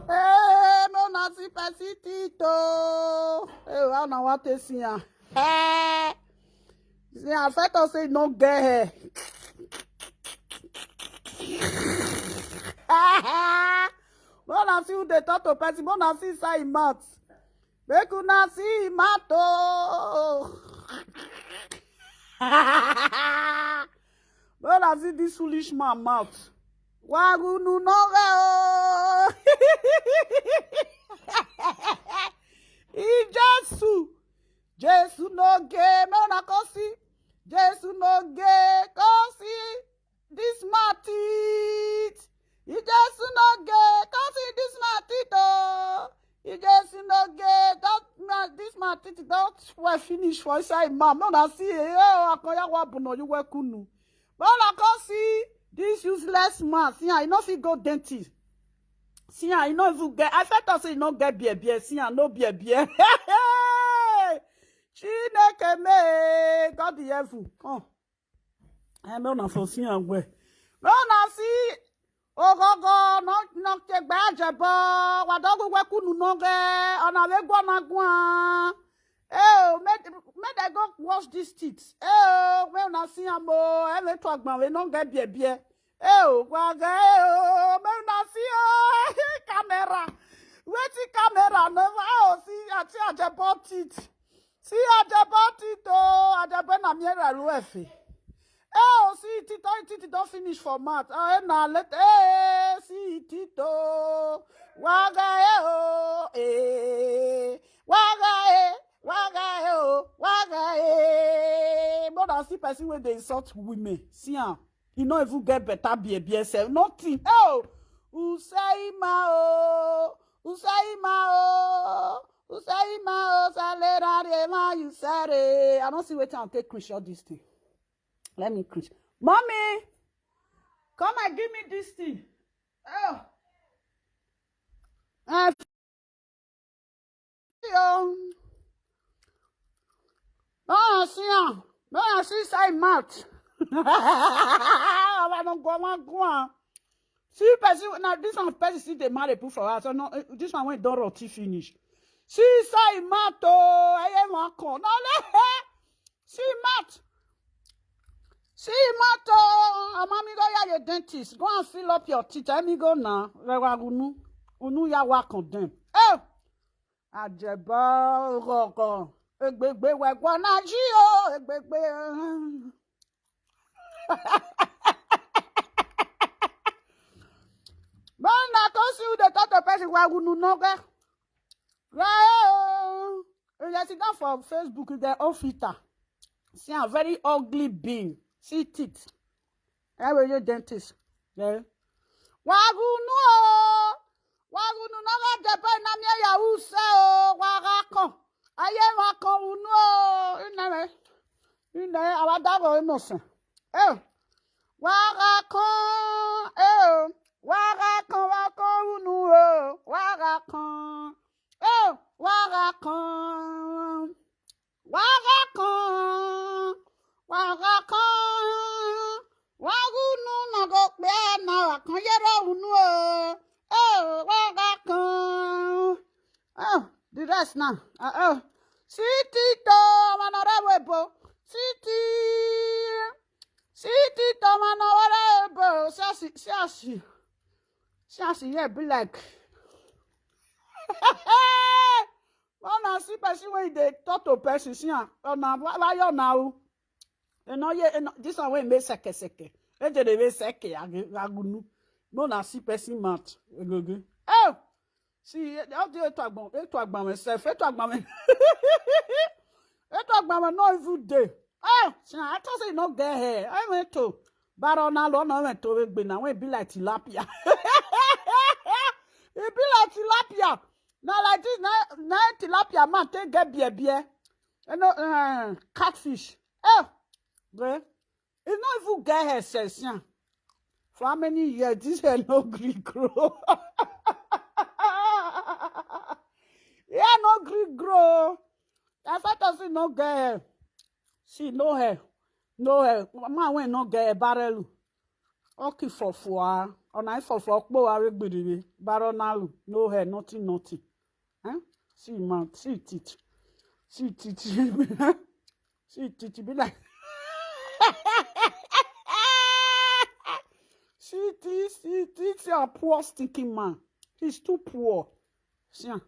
Eh, no nasi pesitito. Eh, I don't want to see ya. Eh, see, I said to say no get her. Mona see who they talk to person. Mona see say mouth. Make una see mouth. Mona see this foolish man mouth. Wagunu no o. Jesu no ge. Mona kosi. Jesu no ge. Kosi. This matit. You just no get, can't see this matito. You just no get, this matito don't well finish for inside mom. No, I see, oh, akoya wabuno, you work kunu. But I can't see this useless man. See, I know if you go dentist. See, I know if you get, I thought I say no get beer. See, I no beer. Chineke me, God the evil. Oh, I know not for see and where. No, I see. Ogogo no ke gbajebo wa dogu wekunu noge ona we gwo na gwa make they go wash these teeth we na see am o e me to agban we no get bie gwa ga me na see camera wetin camera no see ati ajebo teeth see ajebo teeth o ajebo na miera lu efe. Oh, see, Tito don't finish for math. Oh, now let see Tito. Waga waga But I see person when they insult women. See, you know if you get better be self. Nothing. Oh, Usaima, Salera, you said it. I don't see what I'll take screenshot this thing. Let me preach. Mommy, come and give me this thing. Oh. See, say mouth. I don't go. See, person, now this one person see the marry put for us. So no, this one went don't roti finish. See, say mouth. Oh, I am one con. No, see mouth. See, Mato, mommy go ya your dentist. Go and fill up your teeth. Let me go now. Unu ya work on them. Oh, Ajepkako. Egbegbe wegwa na ji o. Egbegbe. But na to see who the third person wagunu noge. Right. You sit down for Facebook. They all filter. See a very ugly being. See teeth. I will your dentist. Yeah. Wagunu no ga Japan na mi ya usa o wagakon. Aye makon unu ina awadago innocent. Wagakon unu wagakon. Wagunu na go pe na wakan yero unu wagakon. The rest now. Tito manarebo. Tito manarebo. Sassy, yeah, be like. Wanna see person when they talk to person, see now. Why you now? You know, this one way make seke. Let the way seke agunu. Wanna see person mat. Oh, see, how do you talk about myself? You talk about me. You talk about me no every day. Oh, see, I thought say no get hair. I went to Barona Lona went to be now. It be like tilapia. It be like tilapia. Now like this, now tilapia man take get beer. You know, catfish. Oh, well, it's not even get her says, yeah. For how many years this hair no Greek grow? Yeah, no Greek grow. I thought I said no get hair. See, no hair. Man, when no get a barrel. Okay for on I for bo are gbiri baronalu no hair nothing. Huh? See mouth, see teeth. See teeth. See teeth be like see teeth a poor stinking man. He's too poor. See. Huh?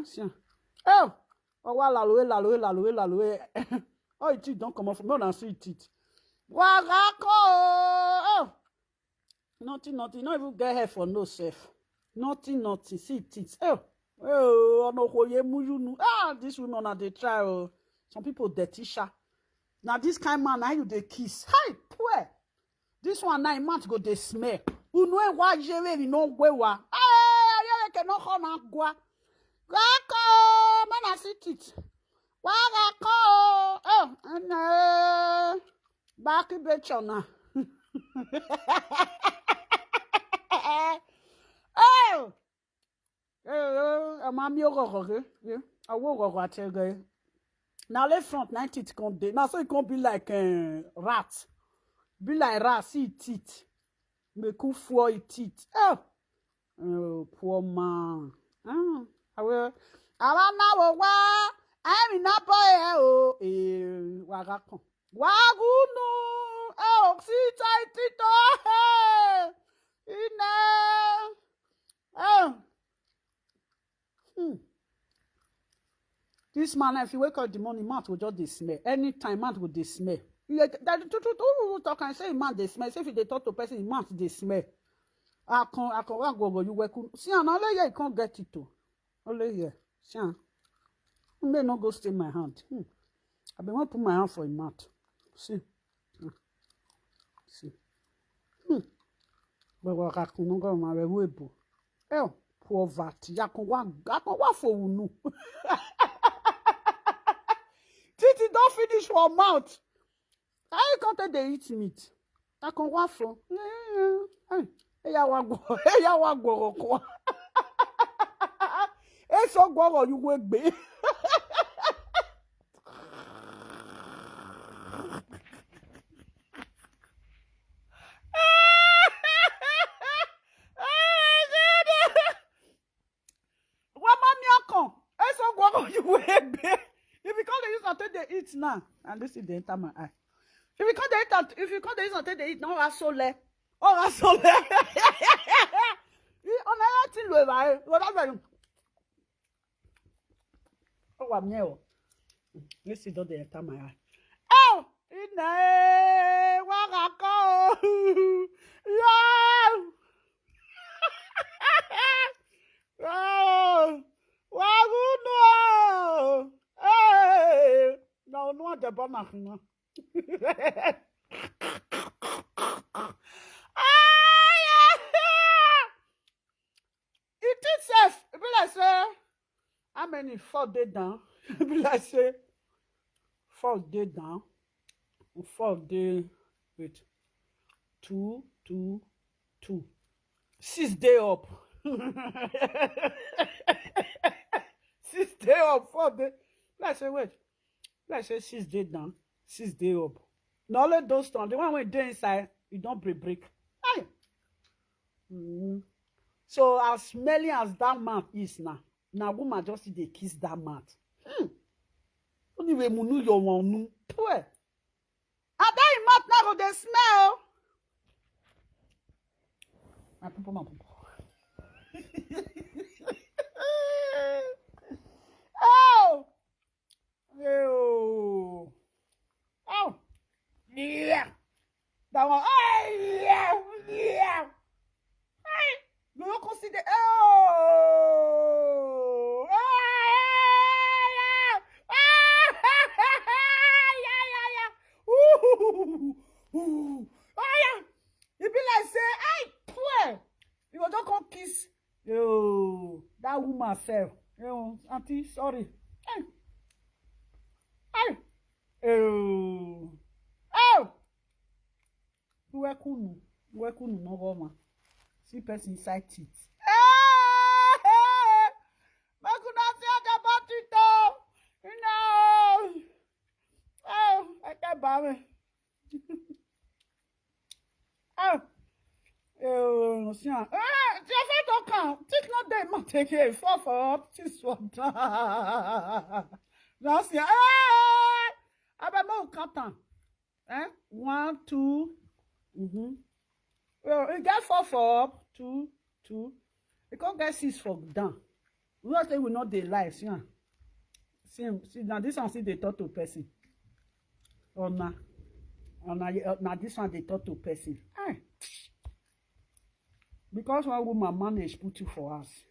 See. Oh, la. Oh, it teeth don't come off. No, see teeth. Wagako. Oh. Nothing. Not even get hair for no self. Nothing. See teeth. Oh, no, this women are they try. Oh. Some people dirty sha. Now this kind man, now you they kiss. Hi, poor. This one now months go they smell. Who know why you no wa? I cannot come gwa. Gako, man, I see it. Wagako. Oh, and back in Bechona. Oh. Mammy, I will go at you. Now left front 90 can't do. Now so it can't be like rat. Be like rat, see teeth. Make you for teeth. Oh, poor man. I will. I don't know why. I'm in a boy. Wagakon. Wagunu. Oh, see tight. Oh. This man, if you wake up the morning, mouth will just smell. Anytime, mouth will smell. That talk and say man they smell. Say if they talk to person, mouth they smell. I can't go you work. See, and only here you can't get it to. Only here. See, you may not go stay my hand. I been want to put my hand for a mouth. See. See. But what I can go my webo. Poverty. I can walk for you. Titi don't finish your mouth. I can't they eat meat. I can waffle. Hey, I want go. Hey, so go you will be. You will be. If you can't use until they eat now, and this is the enter my eye. If you can't use until they eat, no, I so le. Oh, I so le. On a thing with I. Whatever. Oh, I'm new. This is the enter my eye. Oh, in a wagako. Yeah. Oh, waguno. Hey, no, the bonnet. It is safe. Be like say, how many 4 days down? Be like say 4 days down. 4 days. Wait. 2, 2, 2. 6 days up. 6 days up. 4 days. Let's say wait. Let's say 6 days down. 6 days up. Now let those stones. The one we do inside, you don't break. Aye. So as smelly as that mouth is now woman just see they kiss that mouth. Only munu your one poor. And that mouth now go they smell. My people. Oh. Oh. Oh. Yeah. That one. Oh, yeah. Yeah. You don't consider. Oh. Yeah. Ooh. Oh, yeah. You be like, say, hey, poor. You go just come kiss. Yo, that woman self. Yo, auntie, sorry. Hey. Oh. Wekunu no woman. See person inside teeth. Makuna see about it though. No. Oh, I can't buy me. Oh. I'm not taking it for this one. That's it. I bet more cotton. 1, 2. Well, you get 4, 2, 2. You can't get 6 for down. We not say we not dey lie, see. See now this one see they talk to person. Or now this one they talk to person. Because one woman manage put you for house.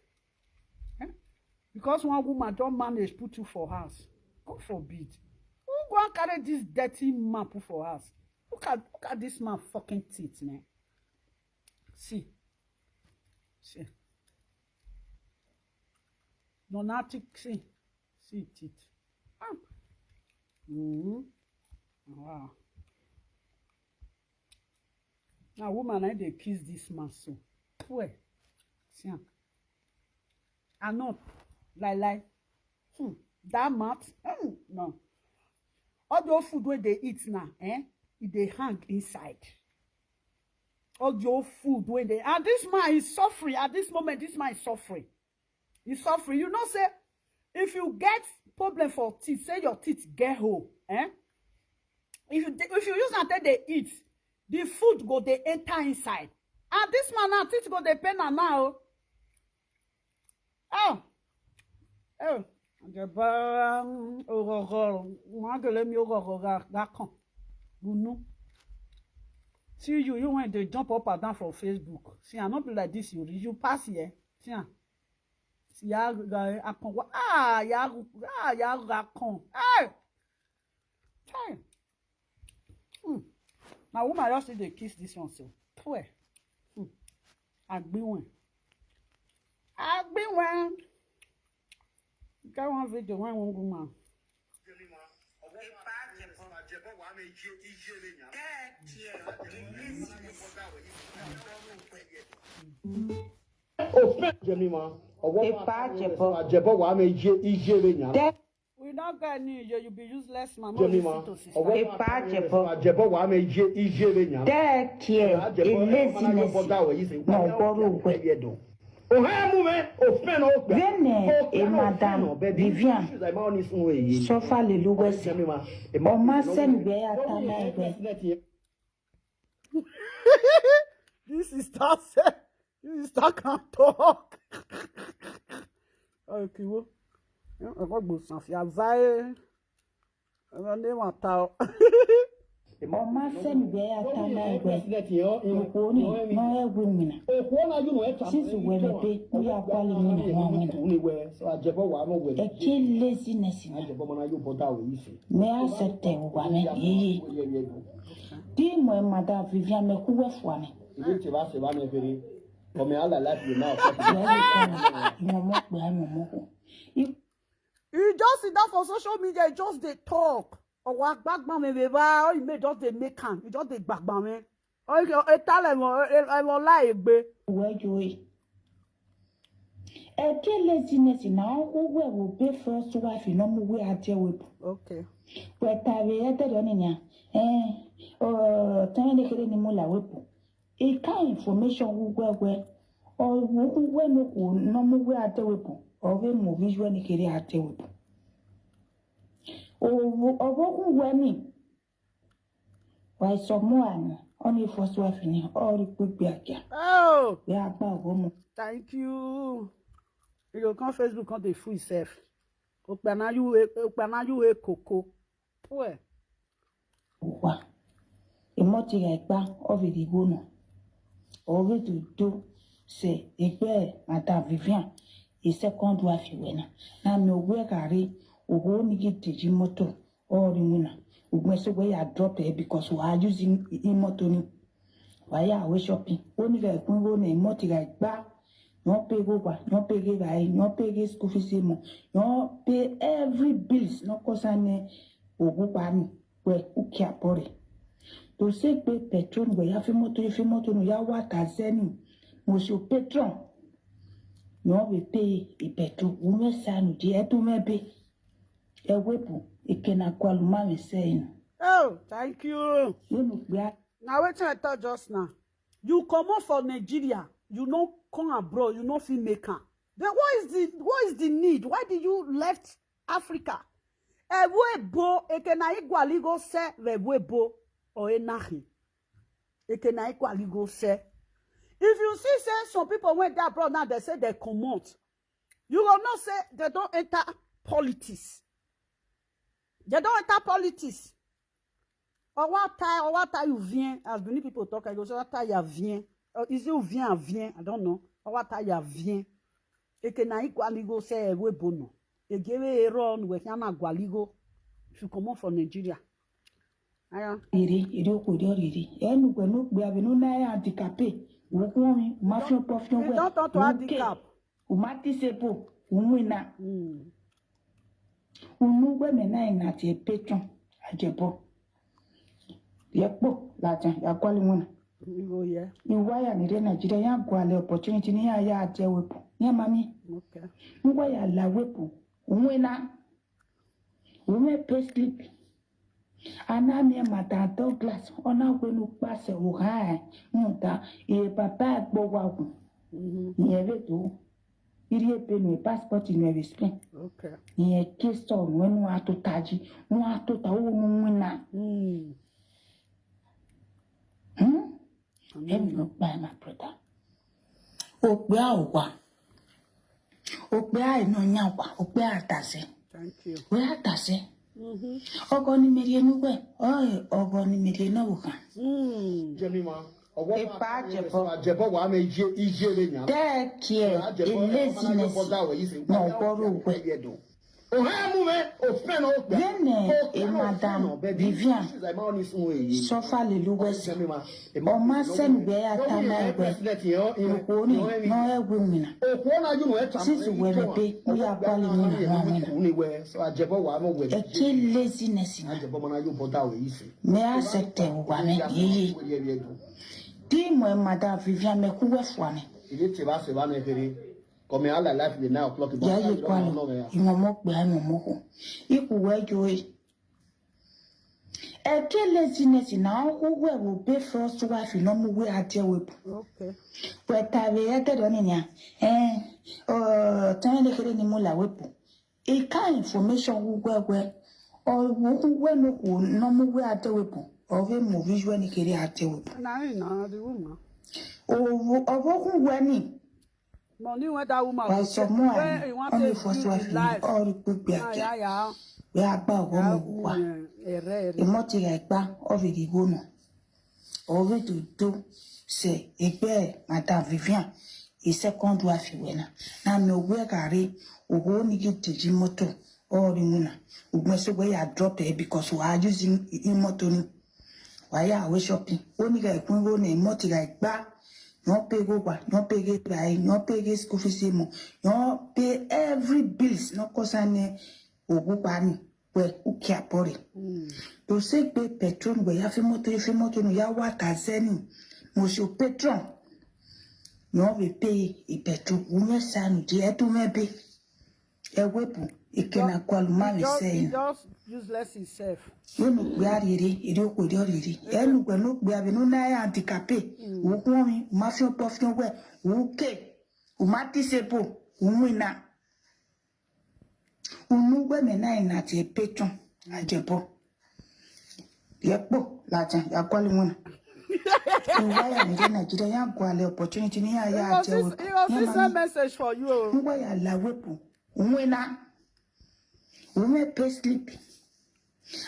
Because one woman don't manage put you for house. God forbid. Who go and carry this dirty man put for house? Look at this man fucking teeth, man. See. No, nothing. See teeth. Wow. Now, woman, they kiss this man so. Where? See. I know. Like. That mat. No. All those food where they eat now, they hang inside. All your food when they. And this man is suffering. At this moment, this man is suffering. He's suffering. You know, say, if you get problem for teeth, say your teeth get hole, If you use until they eat, the food go they enter inside. And this man now teeth go they pain now. See you when they jump up and down from Facebook. See, I not be like this. You pass here. See, ya akon. Ya akon. Hey. Now woman just need to kiss this one so. Where? Agbiwen. Got one video when one woman. We not got any. You be useless, man. Madame Vivian, Sofa le Louis, This is that can talk. Okay, well, I got both of you. I name a Oma send where I can no women. Since we are calling a kill laziness. May I set the woman? Dear Madame Vivian, who was one? You just sit down for social media, just they talk. Or walk back by me, or you may just they make can. You just they back by me. Or you tell them, I will lie, be. Where you a kill laziness now, who will be first wife, you know, we are deal with. Okay. Where Taviata Doninia, or Tiny Mula whip. A kind information who were, or who were no more at the whip, or we move visually carry at the whip. When why someone only for swapping all the good back. Oh, yeah, thank you. You go come Facebook on the free self. Opana you a cocoa. Where? What? A multi like back of the bono. Over to do say a bear, Madame Vivian, a second wife winner. Now no work carry. We won't get the motor or the winner. We must way I drop it because we are using motor. Why are we shopping? Only the Congo and motor like back. No pay over, no pay give no pay school fees, no pay every bills, no concern or go by where who care for it. To say pay patron where you have a motor, no ya what as any. Most your patron. No, we pay a petrol, we may sign to maybe. A weapon, it can call mommy saying. Oh, thank you. Now, what I thought just now. You come out for Nigeria, you know, come abroad, you know, film maker. Then what is the need? Why did you left Africa? Ebo ekena igwaligo se ebo or enahi. Ekena igwaligo se. If you see say some people went there abroad now they say they come out. You will not say they don't enter politics. They don't enter politics. Or what time you viens, as many people talk, I go say what time you viens. Or is it vient, I don't know. Or what time you viens. Ekena igwaligo se ebo no. E give a run with Yana Gualigo to come out from Nigeria. Don't talk to handicap. Oh, yeah. You wire Nigeria, ya gwale opportunity ni ya ajewepu. Ya mami. Okay. Wire la wepu. Umwena. Ume pay slip. Anami mata Douglas. Ona wenu pase uhae. Muta. E papa gbowa. Nieve tu. Irie penu passport nieve spin. Okay. Nye kisto wenu atu taji. Watu ta umwena. Let me look by my brother. Okbea owa. Okbea ino nyawa. Okbea atase. Thank you. We atase. Ogo ni merie nuwe. Ogo ni merie na wuka. Jemima. Epa Ajepkako. Ajepkako wa me Isioluk nya. Take care. A laziness. No borrow we. Then Madame Vivian suffer le luwesi. Oma sen be atana egbe. Okoni no egbe mina. Since we be we are calling mina. Eke laziness. Me accept wa me ye. Di mo Madame Vivian me ku wefwane. Come all life the 9 o'clock. Ya ye kwalo. Imomo gbe imomo. Iku wejo. Eke laziness na who will be first wife no mu we ajewepu. Okay. But I get on in ya. Tell the ni mula wepu. A kind information who where or who no mu we ajewepu. Or we movies when he carry ajewepu. No, the woman. Or who when Money went that woman. by someone only first wife or good be Yeah. we are about one. The multi like back of the woman. All we to do say a bear, Madame Vivian, a second wife winner. Now no work are or only get to Jimoto or the winner. We must away I drop it because we are using immortal. Why are we shopping? Only like one a multi like back. No pay go back, no pay get buy, no pay get school fees, no pay every bills, no concern ogu bani, where ukia pori. To say pay petrol, where ya motor, no ya water zeni, most petrol. No we pay a petrol, ume sanu, to maybe a weapon, it can call mommy saying. Just useless himself. You look ready, you could already. And look, we have no anti-cape. Who want mafia puff no way. Okay. Umati sepo, umwina. Unuwe mena at a patron. Ajepkako. Yekbo, Latin, ya kwali mwana. Why am I Nigeria? Ya kwali opportunity ni ya ya Ajepkako. He was this message for you. Why ya la wepo. Umwina. Ume pay slip.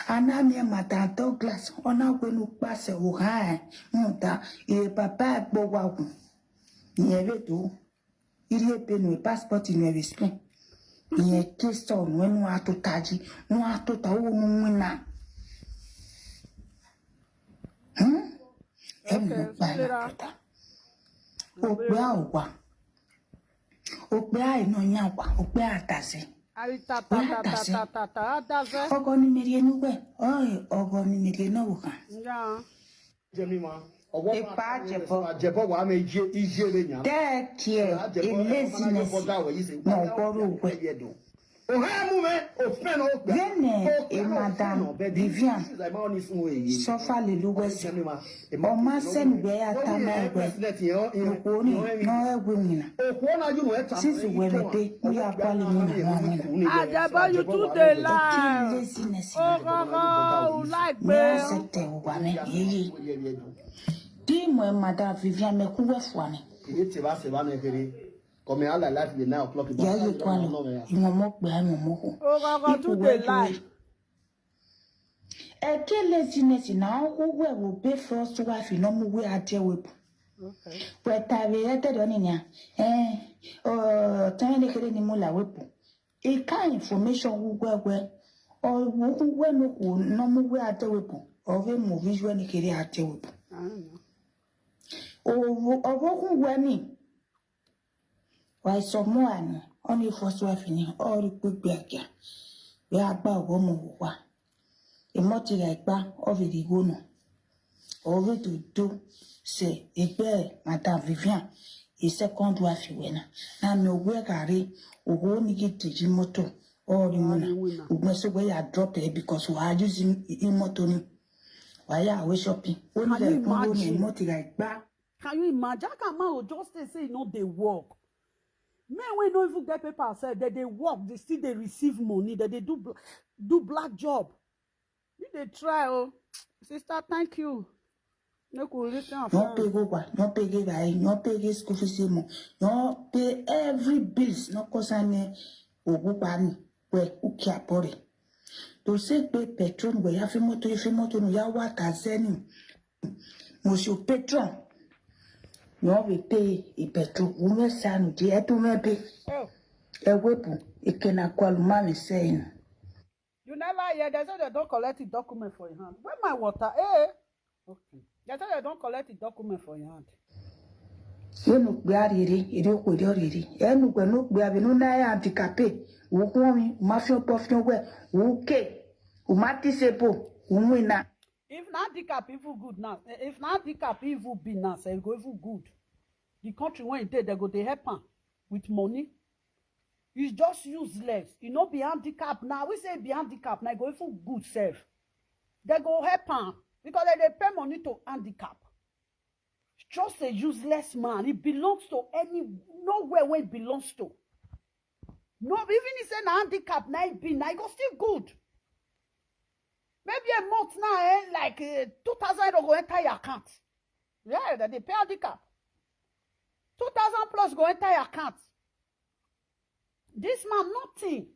Anami mata Douglas. Ona wenu pase uhae. Muta. E papa gbowa. Nieve tu. Irie penu passport nieve spin. Nye kisto wenu atu taji. Watu ta mwina. Okbea uwa. Okbea ino nyawa. Okbea atase. Ogo ni merie nuwe. Ogo ni merie no wuka. Yeah. Jemima. Epa Ajepkako. Ajepkako wa me Isioluk nya. Take care. A laziness. No borrow we. Oh, hi, movement. Oh, friend, oh, Vene et Madame Vivian sofa le luwese. Oma sen we atama we. Nukoni no egwina. Sisi wemete uya kwali muna. Ajebo, you too dey lie. Laziness. Oh, like Me accepte ubame yeyi. Dimo et Madame Vivian me kuwe fwane. Come out like life with 9 o'clock. Ya yo kwano. Imomok be imomoko. Oh, too dey lie. Eke laziness na uwe will be first wife no mu we ade wepu. Okay. Weta we ete doni nya. Tan de kere ni mu la wepu. E ka information ugwe o ugwe no ku no mu we ade wepu. O we mu visual ni kere ade wepu. I don't know. O ku we ni. Why someone only first wife ni all gbegbe akia. We agba owo mu wa. Emoti like ba of the gono. Over to do say a bear, Madame Vivian, a second wife winner. Now no work are or only get to Jimoto or the winner. Who must away I dropped it because we are using immotoni. Why are we shopping? Only the emoti like ba. Can you imagine? How can man just say no they work? Men we don't even get paper said that they work, they still they receive money, that they do black job. You they try, oh sister, thank you. No pay go back, no pay give I, no pay school fees mo, no pay every bills, no concern ogu bani, we uki apori. To say pay patron, we have moto no ya waka zeni. Monsieur patron. No we pay a petrol, woman san, dear to me pay. Oh. A weapon, it can call mommy saying. You never hear they say they don't collect the document for your hand. Where my water? Eh? Okay. They say they don't collect the document for your hand. You look bad, you could already. And when look be having no handicapé, who me, mafia puffin where, who cake, who mati sepo, who winna. If not handicap evil good now, if not handicap evil be now, say go evil good. The country when it they go they help am with money. It's just useless. You know, be handicapped now. We say be handicapped now. Go evil good self. They go help am because they pay money to handicap. It's just a useless man. It belongs to nowhere where it belongs to. No, even if it's a handicap now, it be now, it go still good. Maybe a month now, like 2,000 go enter your account. Yeah, that they pay handicap. 2,000 plus go enter your account. This man, nothing.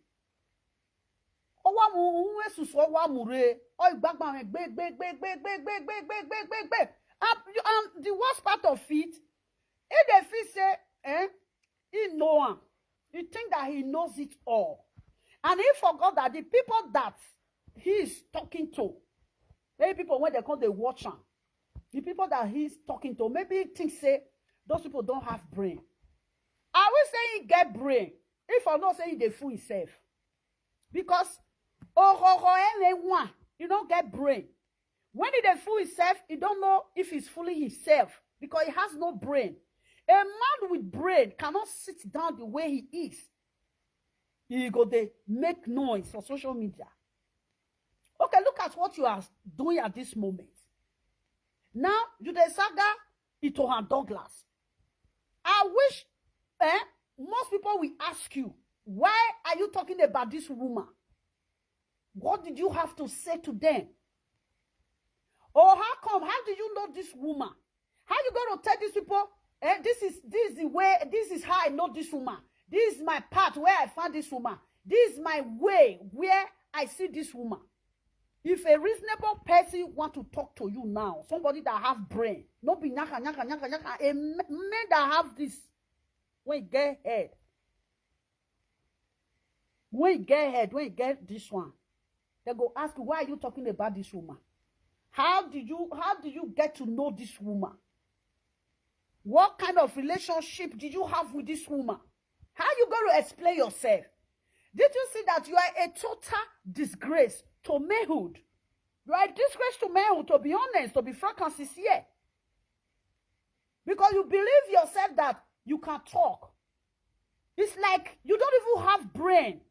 And the worst part of it, if the fish say, he know him. He think that he knows it all. And he forgot that the people that he is talking to, maybe people when they call the watcher, the people that he's talking to, maybe he thinks say those people don't have brain. I will say he get brain. If I'm not saying they fool himself. Because you don't get brain. When he fool himself, he don't know if he's fooling himself because he has no brain. A man with brain cannot sit down the way he is. He go they make noise for social media. Okay, look at what you are doing at this moment. Now, you the saga Itohan Douglas. I wish most people will ask you, why are you talking about this woman? What did you have to say to them? Or how come? How did you know this woman? How you going to tell these people, this is the way, this is how I know this woman. This is my path where I found this woman. This is my way where I see this woman. If a reasonable person want to talk to you now, somebody that have brain, not be nyaka, a man that have this, when you get head, when you get this one, they go ask you, why are you talking about this woman? How did you get to know this woman? What kind of relationship did you have with this woman? How you going to explain yourself? Did you see that you are a total disgrace to manhood? You are a disgrace to manhood, to be honest, to be frank and sincere. Because you believe yourself that you can talk. It's like you don't even have brain.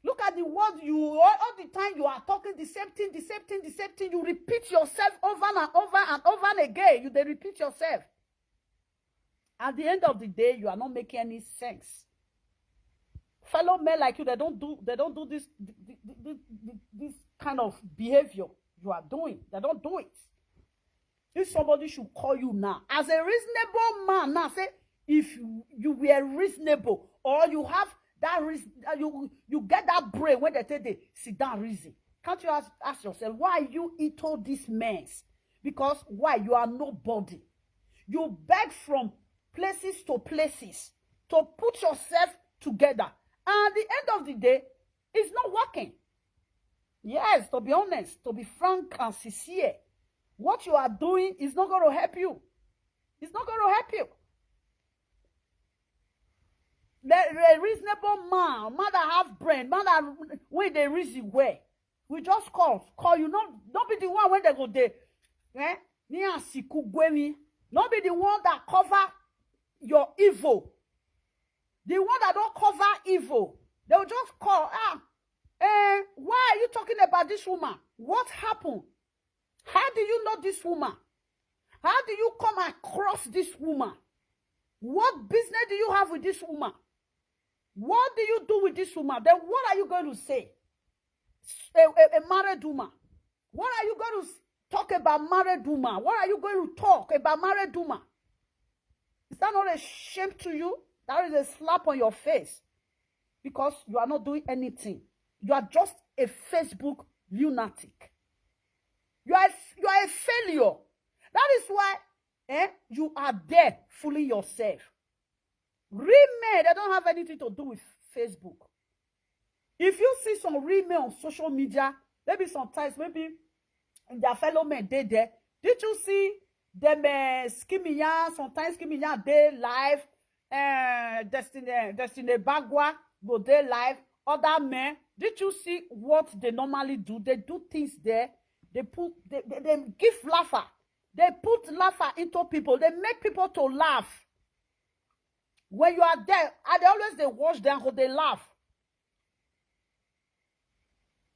Look at the word all the time you are talking the same thing. You repeat yourself over and over again. They repeat yourself. At the end of the day, you are not making any sense. Fellow men like you, they don't do this kind of behavior you are doing. They don't do it. If somebody should call you now, as a reasonable man, now say, if you were reasonable, or you have that reason, you get that brain when they say they sit down reason. Can't you ask yourself, why you eat all these mess? Because why? You are nobody. You beg from places to places to put yourself together. And at the end of the day, it's not working. Yes, to be honest, to be frank and sincere, what you are doing is not going to help you. It's not going to help you. The reasonable man that have brain, man that when they reason way, we just call you. Don't be the one when they go there. Not be the one that cover your evil. The one that don't cover evil, they will just call. Why are you talking about this woman? What happened? How do you know this woman? How do you come across this woman? What business do you have with this woman? What do you do with this woman? Then what are you going to say? A married woman. What are you going to talk about married woman? What are you going to talk about married woman? Is that not a shame to you? That is a slap on your face. Because you are not doing anything. You are just a Facebook lunatic. You are a failure. That is why you are there fooling yourself. Real men, they don't have anything to do with Facebook. If you see some real men on social media, maybe sometimes, maybe their fellow men, they there. Did you see them skimming yarn? Sometimes skimming yarn, they live. Destiny Bagua go there live. Other men, did you see what they normally do? They do things there. They give laughter. They put laughter into people. They make people to laugh. When you are there, they watch them because they laugh.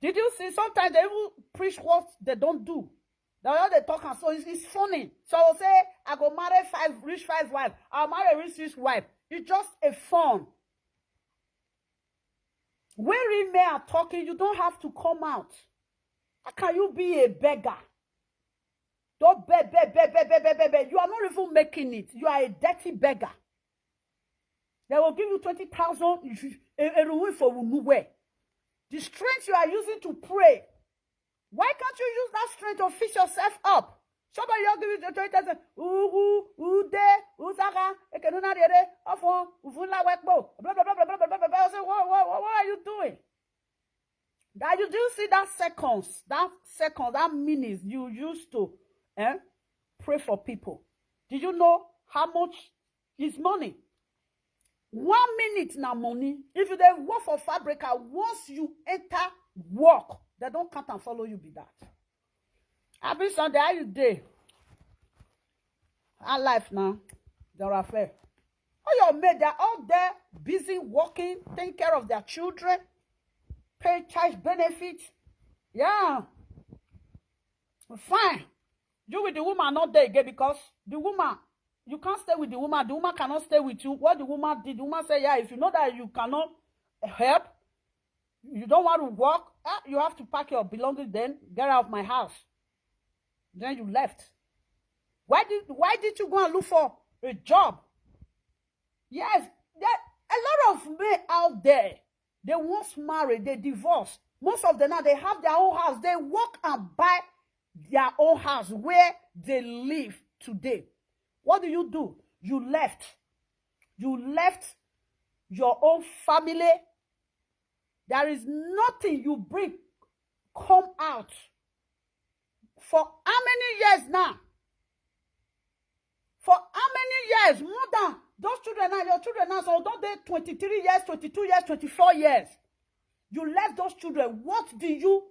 Did you see? Sometimes they even preach what they don't do. They talk and so it's funny. So I'll say, I go marry rich five wife. I'll marry a rich wife. It's just a fun. When real men are talking, you don't have to come out. How can you be a beggar? Don't beg. You are not even making it. You are a dirty beggar. They will give you 20,000 for nowhere. The strength you are using to pray. Why can't you use that strength to fix yourself up? Somebody will give you 20,000. What are you doing? That you do see that seconds, that minutes you used to pray for people. Did you know how much is money? 1 minute now money. If you then work for fabric, once you enter work, they don't come and follow you be that. Every Sunday, how you day? Our life now, they're affair. All your men, they're all there, busy working, taking care of their children, pay child benefits. Yeah. Fine. You with the woman not there again because the woman, you can't stay with the woman cannot stay with you. What the woman did, the woman said, yeah, if you know that you cannot help, you don't want to work, you have to pack your belongings then, get out of my house. Then you left. Why did you go and look for a job? Yes, there a lot of men out there, they once married, they divorced. Most of them now, they have their own house. They work and buy their own house where they live today. What do? You left. You left your own family. There is nothing you bring come out. For how many years now? For how many years? More than those children now, your children now, so don't they 23 years, 22 years, 24 years? You left those children. What do you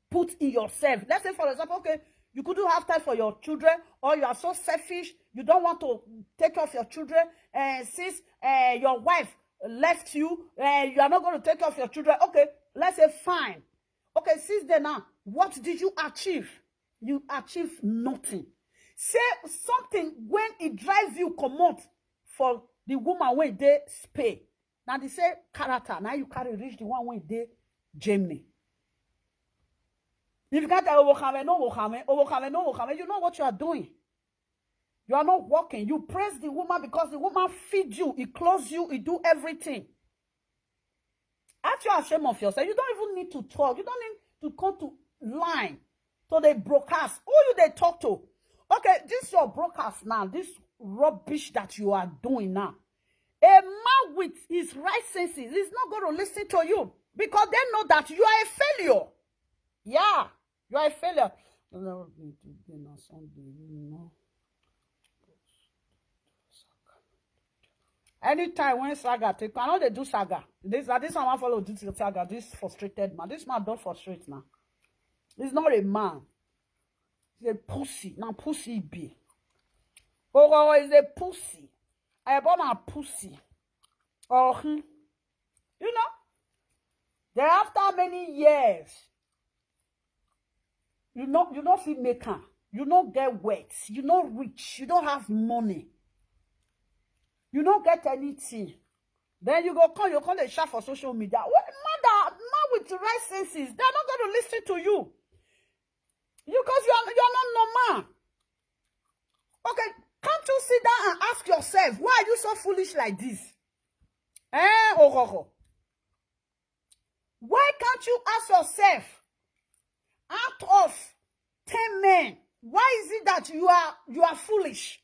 put in yourself? Let's say, for example, okay, you couldn't have time for your children, or you are so selfish, you don't want to take care of your children, and since your wife left you, you are not going to take care of your children. Okay, let's say fine. Okay, since then now, what did you achieve? You achieve nothing. Say something when it drives you come out for the woman when they pay. Now they say character. Now you carry reach the one when they Germany. If you can't tell you know what you are doing. You are not working. You praise the woman because the woman feeds you, it clothes you, it do everything. Aren't you ashamed of yourself? You don't even need to talk. You don't need to come to line. So they broadcast. Who you they talk to? Okay, this is your broadcast now. This rubbish that you are doing now. A man with his right senses is not going to listen to you because they know that you are a failure. Yeah, you are a failure. Anytime when saga take, I know they do saga. This one follow this saga. This frustrated man. This man don't frustrate now. He's not a man. He's a pussy. Now pussy be. Oh, he's a pussy. I born a pussy. Oh, you know. Then after many years, you don't feel maker. You don't get wet. You don't rich. You don't have money. You don't get anything. Then you call the shop for social media. What man with the right senses, they're not going to listen to you. Because you're not normal. Okay, can't you sit down and ask yourself, why are you so foolish like this? Why can't you ask yourself, out of 10 men, why is it that you are foolish?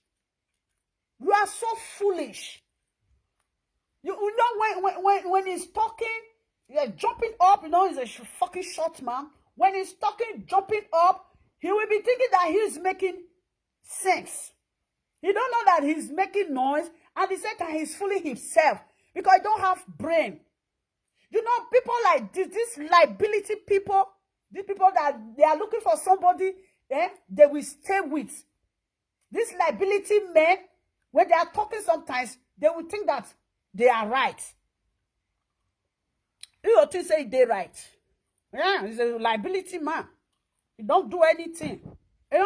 You are so foolish. You know when he's talking, you're jumping up, you know, he's a fucking short man. When he's talking, jumping up, he will be thinking that he's making sense. He don't know that he's making noise, and he said that he's fooling himself because he don't have brain. You know, people like this liability people, these people that they are looking for somebody, they will stay with. These liability men, when they are talking sometimes, they will think that they are right. You ought to say they're right. Yeah, he's a liability man. He don't do anything. She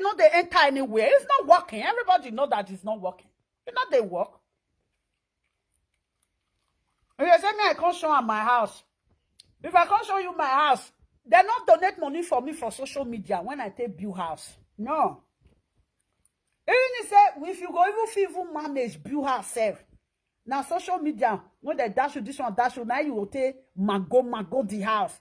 know they enter anywhere. It's not working. Everybody know that it's not working. You know they work. If you say me, I can't show at my house. If I can't show you my house, they not donate money for me for social media when I take build house. No. Even if say if you go even manage build house self. Now social media, when they dash you this one, dash you, now you will take mago the house.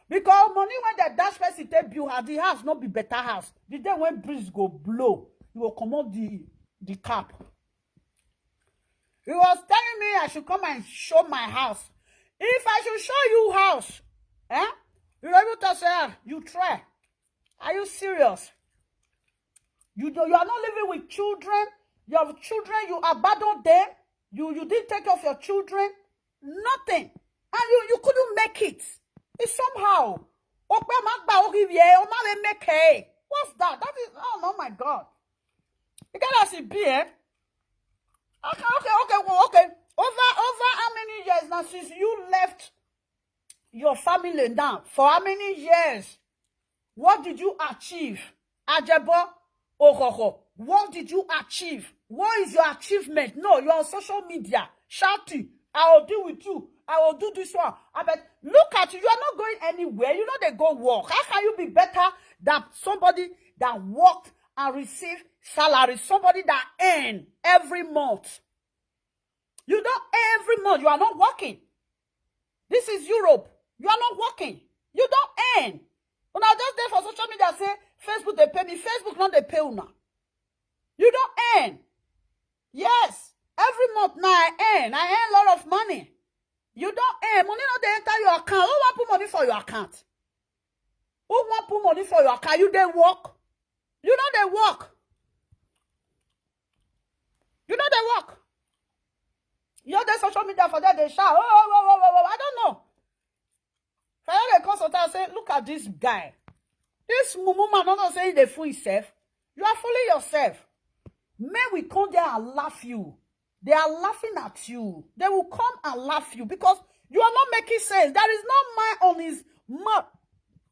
Because money when they dash person take build house, the house not be better house. The day when breeze go blow, you will come out the cap. He was telling me I should come and show my house. If I should show you house, you're able to say, you try. Are you serious? You are not living with children. You have children, you abandoned them. You didn't take care of your children. Nothing. And you couldn't make it. It's somehow. What's that? That is, oh my God. You gotta see be, Okay. Over how many years now since you left your family now? For how many years? What did you achieve? Ajebo, what did you achieve? What is your achievement? No, you're on social media shouting, I will deal with you. I will do this one. I bet, look at you. You are not going anywhere. You know they go work. How can you be better than somebody that worked and received salary? Somebody that earn every month. You don't earn every month. You are not working. This is Europe. You are not working. You don't earn. When I just there for social media, say, Facebook, they pay me. Facebook, not they pay you now. You don't earn. Yes. Every month now I earn a lot of money. You don't earn. Money not they enter your account. Who want put money for your account? Who want put money for your account? You don't work. You know they work. You know they work. You're the social media for that, they shout, I don't know. If I consultant and say, look at this guy. This mumu man not saying they fool himself. You are fooling yourself. Men will come there and laugh you. They are laughing at you. They will come and laugh you because you are not making sense. There is no man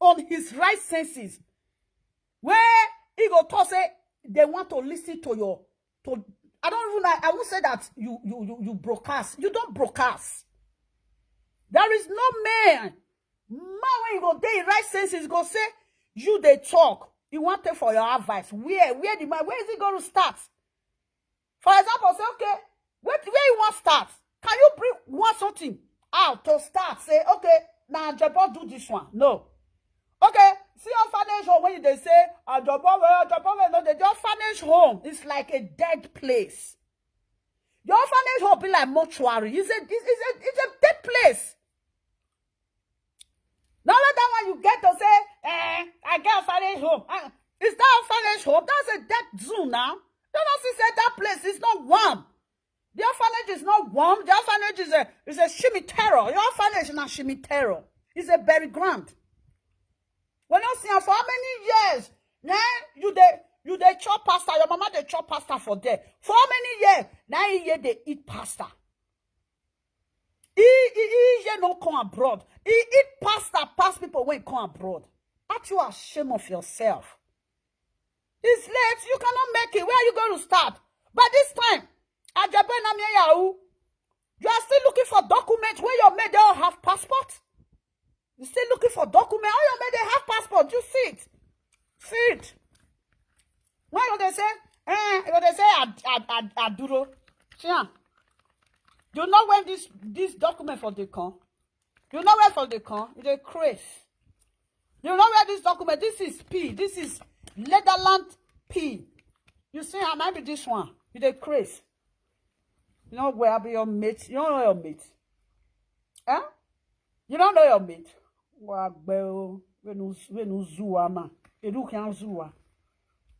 on his right senses where he go to say they want to listen to your I don't even I won't say that you broadcast. You don't broadcast. There is no man when you go there in right senses go say you they talk. You want to for your advice. Where the man, where is he going to start? For example, say, okay, where you want to start? Can you bring something out to start? Say, okay, now Ajepkako do this one. No. Okay, see orphanage home when they say Ajepkako, no, the orphanage home is like a dead place. The orphanage home be like mortuary. It's a dead place. Now that one you get to say, I get orphanage home. Is that orphanage home? That's a dead zoo now. You don't see say that place is not warm. The orphanage is not warm. The orphanage is a cemetery. The orphanage is not cemetery. It's a bury ground. When you see for how many years, now you they chop pasta. Your mama they chop pasta for there. For how many years? Now you they eat pasta. He no come abroad. He eat pasta past people when come abroad. Aren't you ashamed of yourself? It's late. You cannot make it. Where are you going to start? By this time, Ajepkako, you are still looking for documents when your maid don't have passport. You still looking for documents. All your maid they have passport. You see it. See it. When they say, Aduro. Yeah. You know when this document for the con? You know where for the con? It's a craze. You know where this document? This is P. This is Netherlands P. You see how might be this one? It's a craze. You know where be your mate? You don't know your mate. Huh? You don't know your mate.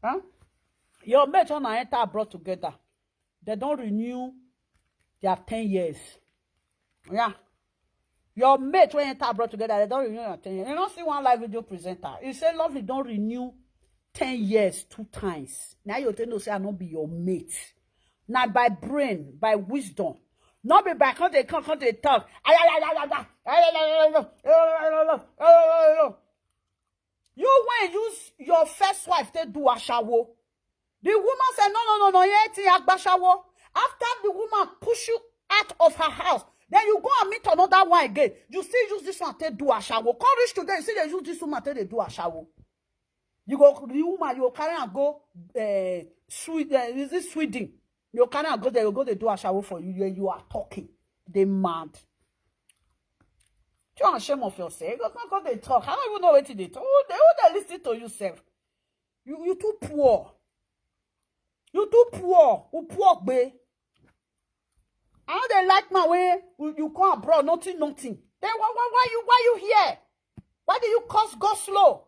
Huh? Your mate on enter abroad together. They don't renew their 10 years. Yeah. Your mate when enter abroad together, they don't renew their 10 years. You don't see one live video presenter. He say, lovely, don't renew 10 years 2 times. Now you tell no say I not be your mate. Now by brain, by wisdom. Not be by how they talk. You when use your first wife to do a shower. The woman said, no, yeah, after the woman push you out of her house, then you go and meet another one again. You still use this one to do a shower. Come reach today, you see they use this woman to do a shower. You go, the woman, you carry and go, is this Sweden? You carry and go there, you go, they do a shower for you, you are talking. They mad. You are ashamed of yourself. Because not they talk. I don't even know what they talk. Who they listen to yourself? You too poor. You too poor. You poor, babe. How they like my way? You come abroad, nothing. Then why you here? Why do you go slow?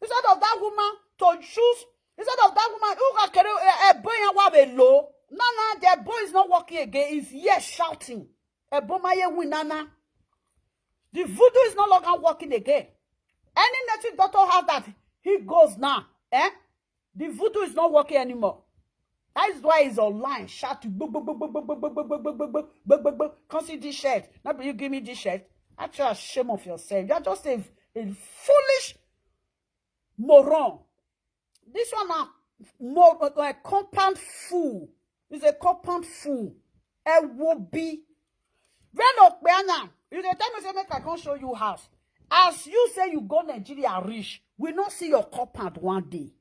Instead of that woman to choose, instead of that woman who can a boy and wabe low. Nana, the boy is not working again. He's here shouting. A bomaye winana. The voodoo is no longer working again. Any native doctor has that. He goes now. The voodoo is not working anymore. That is why he's online shouting. Can't see this shirt. Now, you give me this shirt. Actually, ashamed of yourself. You're just a foolish moron. This one more a compound fool. He's a compound fool. A would-be. You dey tell me say make I can't show you house. As you say you go Nigeria rich, we not see your compound one day.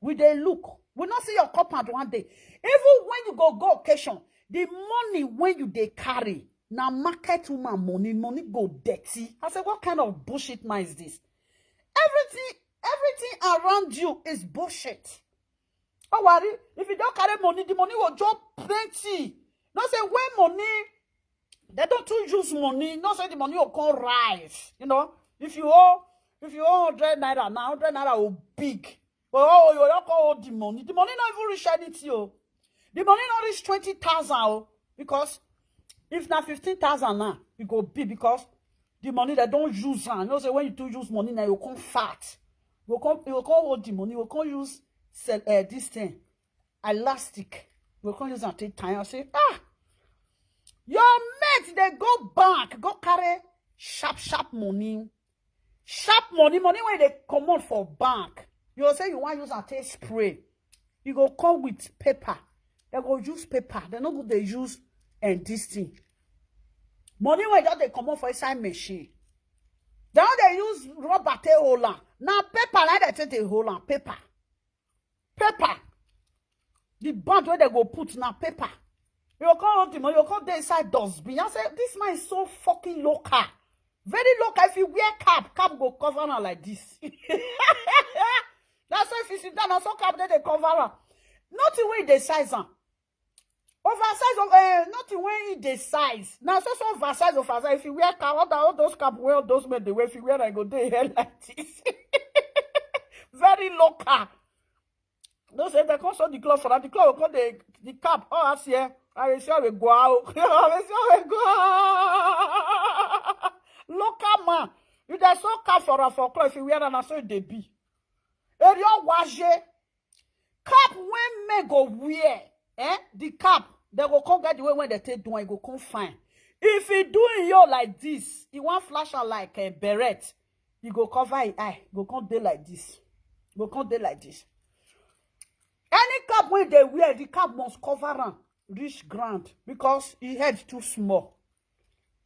We dey look. We not see your compound one day. Even when you go occasion, the money when you dey carry, now market woman money go dirty. I say, what kind of bullshit man is this? Everything around you is bullshit. Don't worry. If you don't carry money, the money will drop plenty. No say when money. They don't use money. Not say the money will come rise. You know, if you owe 100 naira now, 100 naira will big. But you don't owe the money. The money not even reach anything. Oh. The money not reach 20,000. Oh, because if not 15,000 now, it go big because the money they don't use. You know, say when you do use money now, you come fat. You will come hold the money. You will come use this thing, elastic. We can't use and take time and say, your mates, they go bank, go carry sharp money. Sharp money when they come out for bank. You will say you want to use and take spray. You go come with paper. They go use paper. They not go they use and this thing. Money when they come out for inside machine. Then they use rubber tape holder. Now paper like they take the holder. Paper. Paper. The band where they go put now paper. You can't him, you can't inside dustbin. I say this man is so fucking local. Very local. If you wear cap go cover her like this. That's why if you sit down and so cap they cover her. Nothing when they size her. Oversize of nothing when they size. Now so oversize of oversize. If you wear cap, all those cap wear those men the way if you wear I go they hair like this. Very local. Those say they come show the cloth for that. The cloth will call the cap. Oh, that's here. I will see how we go out. Local man. You just so cap for cloth if you wear and so they be. Area waje. Cap when men go wear. The cap. They go come get the way when they take doing go come fine. If he doing you like this, he want flash out like a beret. You go cover his eye. Go come day like this. Go come day like this. Any cap when they wear, the cap must cover them, reach ground because he head too small.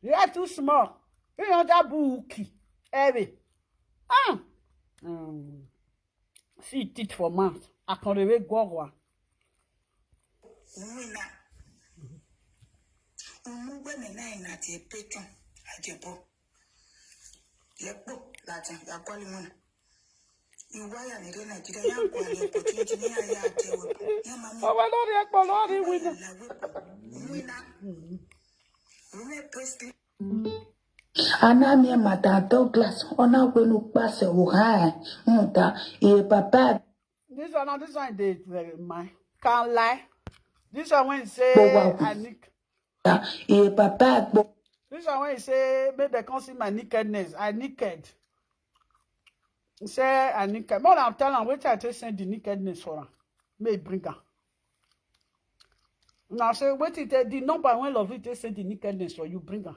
He head too small. You know that bookie. Heavy. See it for mouth. I can really go one. Anamia Madame Douglas, on our way to pass a high. Papa. This one they my can't lie. This one when say I nick. Papa. This one when you say maybe they can't see my nakedness. I naked. Say I naked. More than tell them wait I take send the nakedness for her. May bring her. Now say wait it the number when love it send the nakedness for you bring her.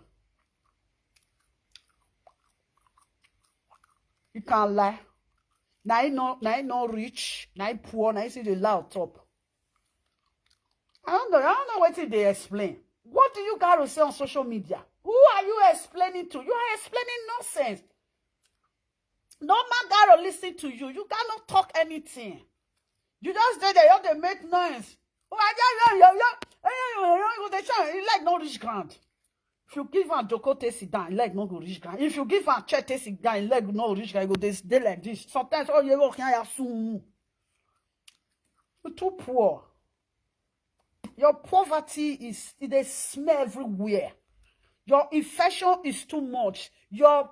You can't lie. Now you know rich, now you poor, now you see the loud top. I don't know what they explain. What do you got to say on social media? Who are you explaining to? You are explaining nonsense. No man got to listen to you. You cannot talk anything. You just say that you make noise. You like no rich ground. If you give her Joko sit down, leg no go rich ground. If you give her chair sit down, leg no rich ground, go they like this. Sometimes all you can assume. You're too poor. Your poverty they smell everywhere. Your infection is too much. Your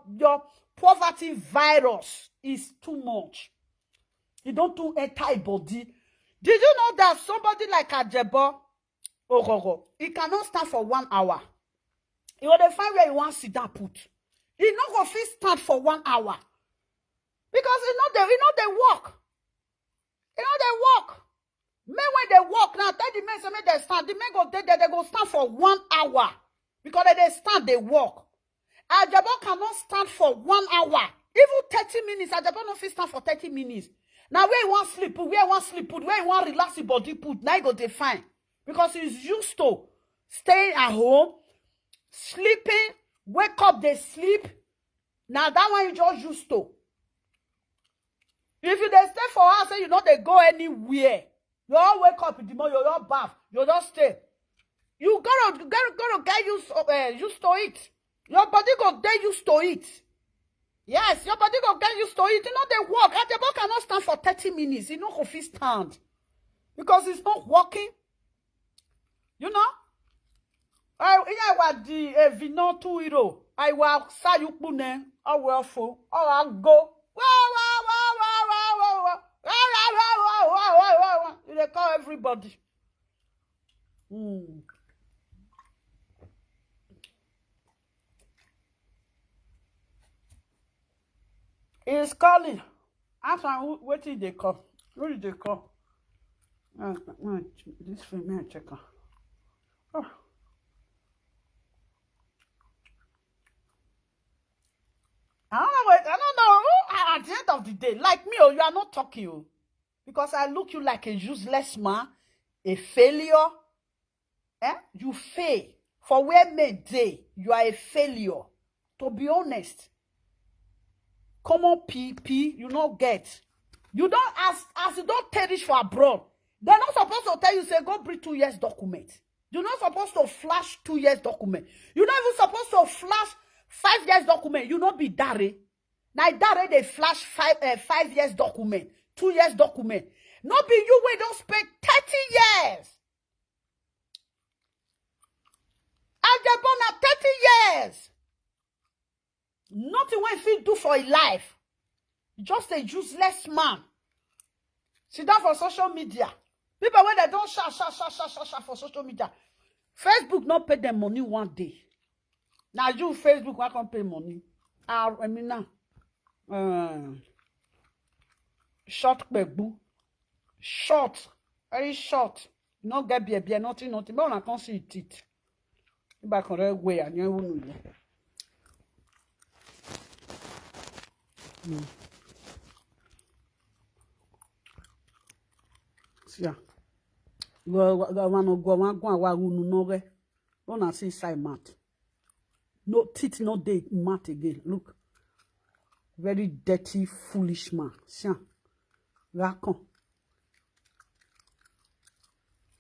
poverty virus is too much. You don't do entire body. Did you know that somebody like Ajepkako, he cannot stand for 1 hour? He will find where he wants to sit down put. He not going to stand for 1 hour. Because they walk. They walk. Men when they walk now, tell the men say they stand. The men go there, they go stand for 1 hour. Because they stand, they walk. Ajepkako cannot stand for 1 hour. Even 30 minutes. Ajepkako not fit stand for 30 minutes. Now where he want sleep, where he want sleep, where he want relax his body put, now he go define. Because he's used to staying at home, sleeping, wake up, they sleep. Now that one you just used to. If you they stay for hours, you know they go anywhere. You all wake up in the morning, you all bath, you just stay. You gotta get used to it. Your body go get used to it. Yes, your body go get used to it. You know they walk. Ajepkako cannot stand for 30 minutes. You know how he stand. Because it's not walking. You know? I was the Vino 2 euro. I will say you pune. I will for. I'll go. They call everybody. He's calling. After what did they call? Who did they call? This film, may I check her. Oh. I don't know. At the end of the day, like me, you are not talking. Because I look you like a useless man, a failure. You fail. For where men day, you are a failure. To be honest. Common PP, you don't get. You don't, as you don't perish for abroad. They're not supposed to tell you, say, go bring 2 years document. You're not supposed to flash 2 years document. You're not even supposed to flash 5 years document. You not be Dare. Now Dare, they flash 5 years document, 2 years document. Not be you where don't spend 30 years. Ajepkako 30 years. Nothing when he do for a life. Just a useless man. Sit down for social media. People when they don't shout for social media. Facebook not pay them money one day. Now you Facebook why can't pay money? I mean now. Short pegbu. Short. Very short. No get be nothing. But I can't see it. Back on the way and you won't know. Yeah. Don't see side mat. No teeth, no day mat again. Look. Very dirty, foolish man. See. Rakon.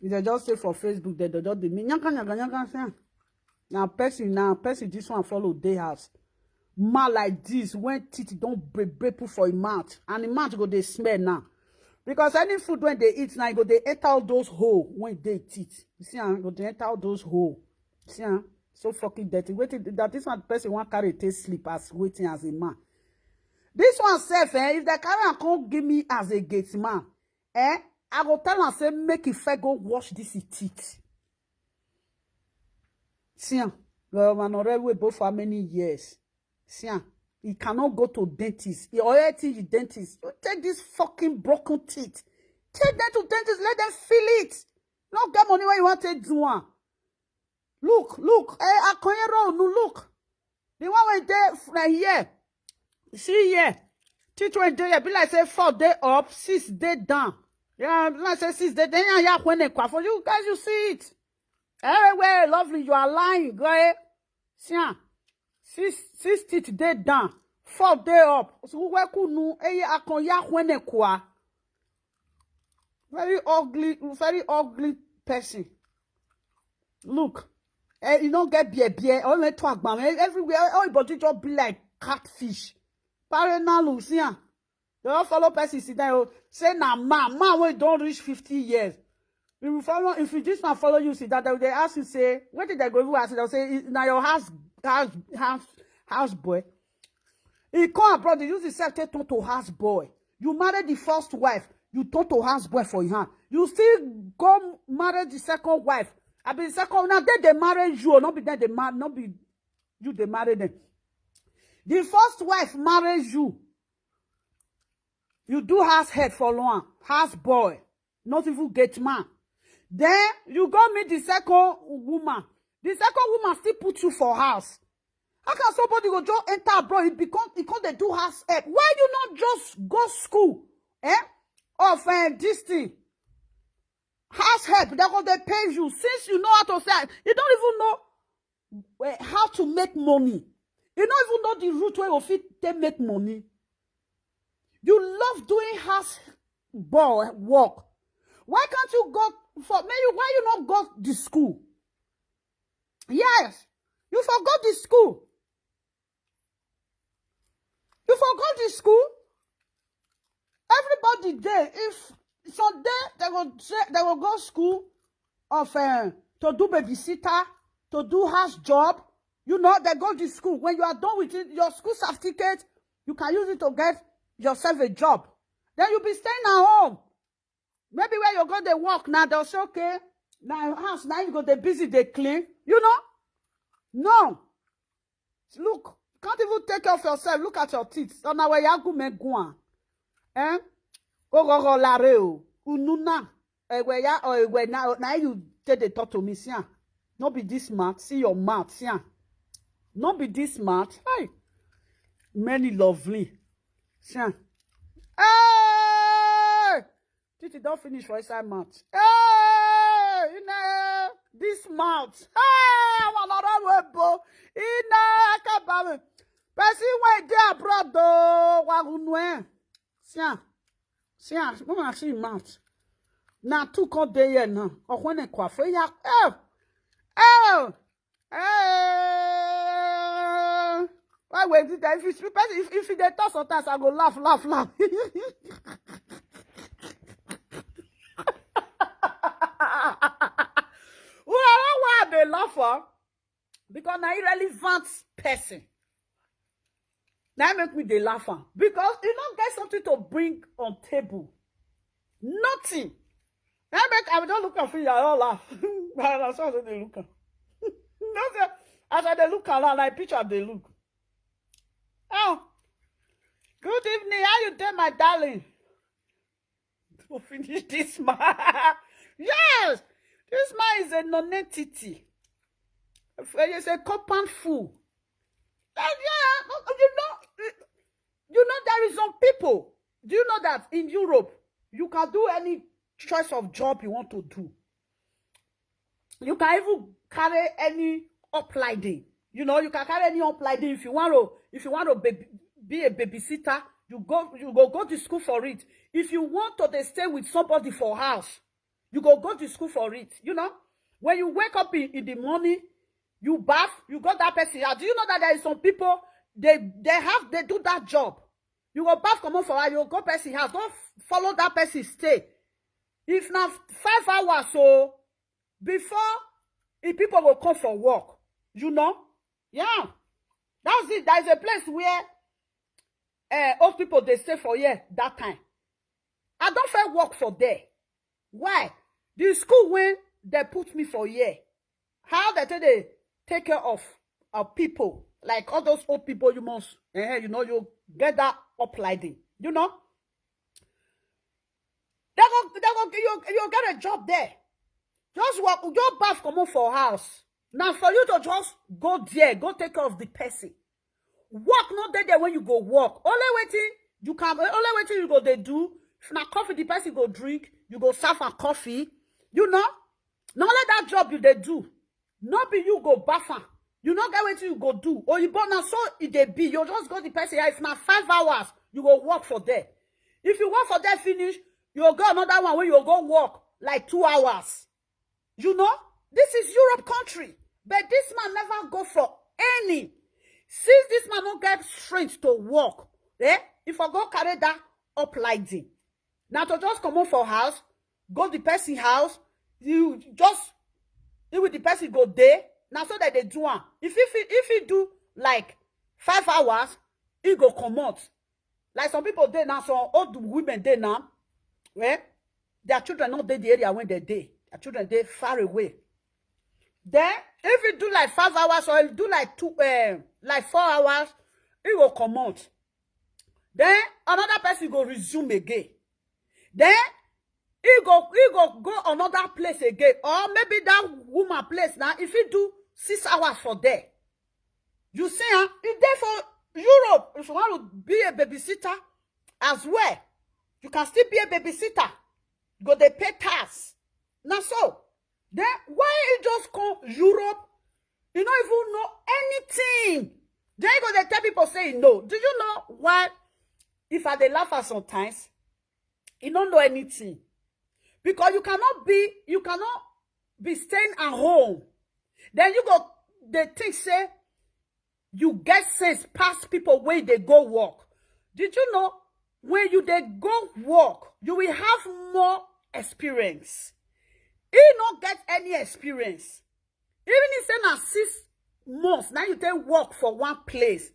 They just say for Facebook they don't do me. Now person this one follow day house. Man like this when teeth don't break for a mouth and the mouth go they smell now. Because any food when they eat now, go they enter all those holes when they teeth. You see, go they enter all those holes. See, so fucking dirty. Waiting that this one person want carry taste sleep as waiting as a man. This one self, if the carry and come give me as a gate man, I go tell and say make it fair go wash this teeth. See, well, man already wait both for many years. See, he cannot go to dentist. He already teach the dentist. You take this fucking broken teeth. Take them to dentist. Let them feel it. Not get money when you want to do one. Look. Hey, Akonyero, no look. The one went there from here. See here. Teeth went there. Be like say 4 days up, 6 days down. Yeah, like say 6 days. Then you when they for you guys, you see it. Everywhere, lovely. You are lying, girl. See. 6 teeth day down, 4 day up. So we kunu akonya when kwa. Very ugly person. Look, you don't get beer. Only talk about everywhere. Everybody just be like catfish. Parana Lucia. They all follow person sit down. Say na man when don't reach 50 years. If you just not follow you, see that they ask you say, where did they go? You ask they'll say now your house boy. He come abroad, they use himself to turn to house boy. You married the first wife, you turn to house boy for your hand. You still go marry the second wife. I be the second now they marry you, not be then they marry, not be you they marry them. The first wife marries you. You do house head for long, house boy, not even gate man. Then you go meet the second woman. The second woman still put you for house. How can somebody go just enter abroad? It because they do house help. Why you not just go school? Of this thing. House help. They're going to pay you. Since you know how to say, you don't even know how to make money. You don't even know the route where you fit they make money. You love doing house boy work. Why can't you go for maybe why you not go to school? Yes, you forgot the school. You forgot the school. Everybody there, if someday they will go school of to do babysitter, to do house job. You know, they go to school. When you are done with it, your school certificate, you can use it to get yourself a job. Then you'll be staying at home. Maybe where you go, they work now, they'll say, okay, now house, now you go, they busy, they clean. You know? No. Look, you can't even take care of yourself. Look at your teeth. So now where you go, me go. Go, lareo. Ununa. Where ya or where now you take the talk to me, see. Not be this smart. See your mouth, see. Not be this smart. Hey, many lovely. See. Hey, Titi don't finish for inside mouth. Hey, you know this mouth. Hey, I'm another word, bo. You know, I can't believe. Person when they abroad, though, wagunwe. See, no, see mouth. Now, two come day here now. Or when they coiffe, ya. Oh. Why wait it? If they talk sometimes, I go laugh. Why they laugh for? Because na irrelevant person. Now make me they laugh because you don't get something to bring on table. Nothing. Now make I don't look at you, I don't laugh. That's how they look. Nothing. As they look around, like picture they look. Oh, good evening. How you doing, my darling? To finish this man. Yes, this man is a non-entity. It's a compound fool. Yeah, you know there is some people. Do you know that in Europe you can do any choice of job you want to do? You can even carry any uplighting. You know, you can carry any uplighting if you want to be a babysitter. You go to school for it. If you want to stay with somebody for house, you go to school for it. You know, when you wake up in the morning, you bath, you got that person house. Do you know that there is some people they do that job? You go bath, come on for her, you go person house, don't follow that person stay. If now 5 hours so before if people will come for work, you know, yeah, that's it. There is a place where old people they stay for year that time. I don't feel work for there. Why? The school when they put me for year, how they take care of people, like all those old people, you must, you know, you get that uplighting, you know. You get a job there. Just work, your bath come on for house. Now for you to just go there, go take care of the person. Work not there when you go work. Only waiting you go they do. If na coffee the person go drink, you go serve a coffee. You know, not let that job you they do. Not be you go buffer. You not get what you go do. Or you born now so it they be. You just go the person. If now 5 hours, you go work for there. If you work for there finish, you'll go another one where you'll go work like 2 hours. You know, this is Europe country. But this man never go for any. Since this man don't get strength to work, if I go carry that uplighting. Now to just come on for house, go the person house, you with the person go there. Now so that they do one. If he do like 5 hours, he go come out. Like some people there now, some old women there now, where their children not there the area when they day. Their children they far away. Then if you do like 5 hours or you do like 4 hours, he will come out. Then another person go resume again. Then he go another place again. Or maybe that woman place now, if you do 6 hours for there. You see, if there for Europe, if you want to be a babysitter as well, you can still be a babysitter. Go they pay tax. Now so, then why you just come Europe? You don't even know anything. Then you go they tell people saying no. Do you know why? If I they laugh at sometimes, you don't know anything. Because you cannot be staying at home. Then you go, they think say, you get sense past people where they go work. Did you know when you they go work, you will have more experience. You not get any experience. Even if you say 6 months, now you take work for one place,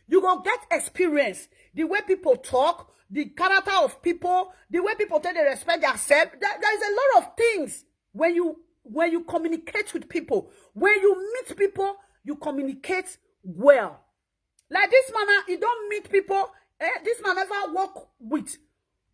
you go get experience. The way people talk, the character of people, the way people take they respect themselves. There is a lot of things when you communicate with people. When you meet people, you communicate well. Like this man, he don't meet people. This man never work with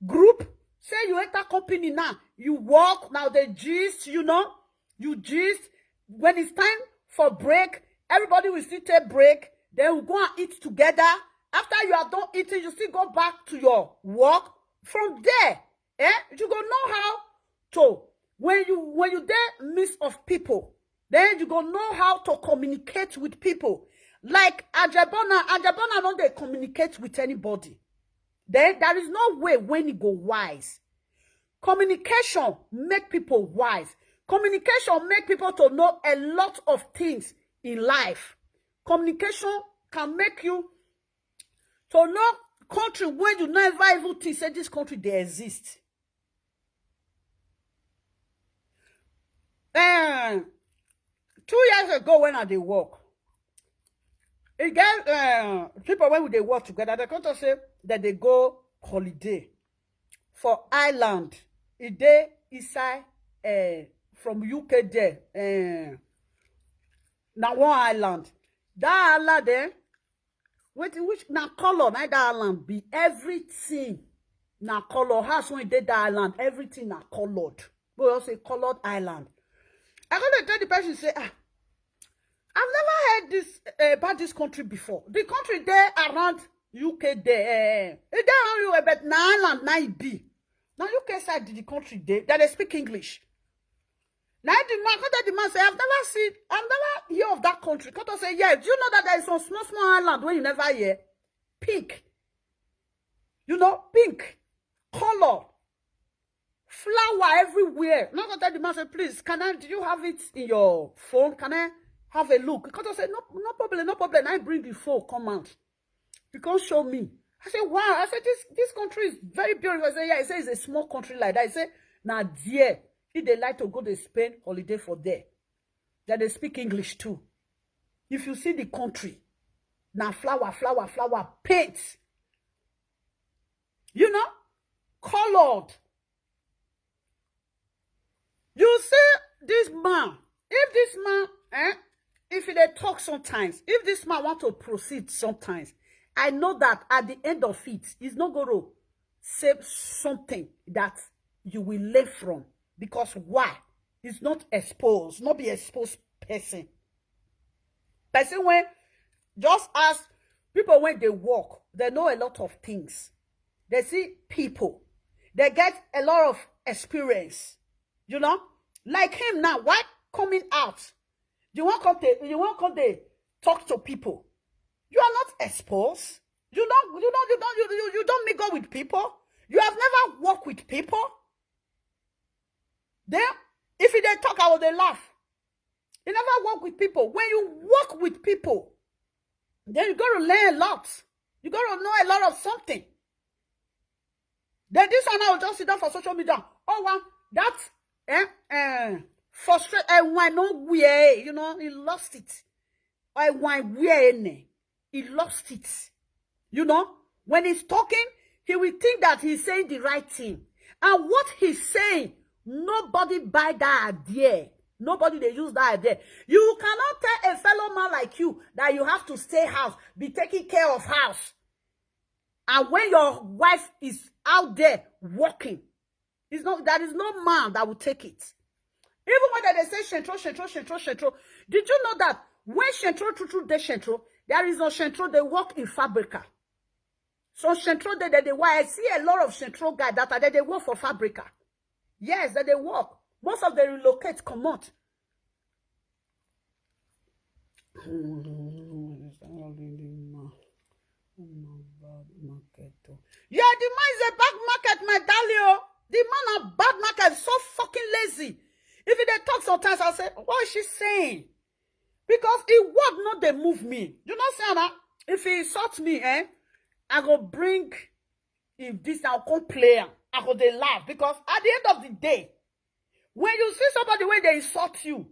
group. Say you enter company now, you work, now they gist, you know, you gist. When it's time for break, everybody will still take break. Then we go and eat together. After you are done eating, you still go back to your work. From there, you go know how to, when you there midst of people, then you go know how to communicate with people. Like Ajepkako don't they communicate with anybody. Then there is no way when it go wise. Communication make people wise. Communication make people to know a lot of things in life. Communication can make you to know country where you never even think say this country they exist. And 2 years ago when I did work, it get people when they work together, they come to say that they go holiday for Ireland. It dey inside from UK there. Now one island. That island there, which na color, na that island be everything. Na color. House when you did that island, everything na colored. We also say colored island. I gonna tell the person say, I've never heard this about this country before. The country there around UK there, it there around but na island na it be. Now UK side the country there that they speak English. Now the man say, I've never hear of that country. Koto say, yeah, do you know that there is some small island where you never hear? Pink. You know, pink. Color. Flower everywhere. Now the man say, please, do you have it in your phone? Can I have a look? Koto say, no problem. I bring the phone, come out. You can't show me. I say, wow. I said, this country is very beautiful. I say, yeah. I say, it's a small country like that. I say, now, dear. If they like to go to Spain holiday for there, that they speak English too. If you see the country, now flower, paint, you know, colored. You see this man, if they talk sometimes, if this man want to proceed sometimes, I know that at the end of it, he's not going to say something that you will learn from. Because why? It's not exposed, not be exposed person. Person when, just as people when they walk, they know a lot of things. They see people. They get a lot of experience. You know? Like him now, why coming out? You won't come to talk to people. You are not exposed. You don't mingle with people. You have never worked with people. Then, if they talk, I will they laugh. You never work with people. When you work with people, then you got to learn a lot. You got to know a lot of something. Then this one I will just sit down for social media. Oh, well, that's frustrated. I know where, you know, he lost it. I want where he lost it. You know, when he's talking, he will think that he's saying the right thing. And what he's saying, nobody buy that idea. Nobody they use that idea. You cannot tell a fellow man like you that you have to stay house, be taking care of house. And when your wife is out there working, there is no man that will take it. Even when they say Shentro. Did you know that when Shentro they Shentro, there is no Shentro, they work in Fabrica. So Shentro I see a lot of Shentro guys that are there, they work for Fabrica. Yes, that they work. Most of them relocate, come out. Yeah, the man is a bad market, my Dalio. The man a bad market, so fucking lazy. If they talk sometimes, I say, what is she saying? Because it would not they move me. You know, Sana, if he insults me, I go bring, if this now come play, I go they laugh. Because at the end of the day, when you see somebody when they insult you,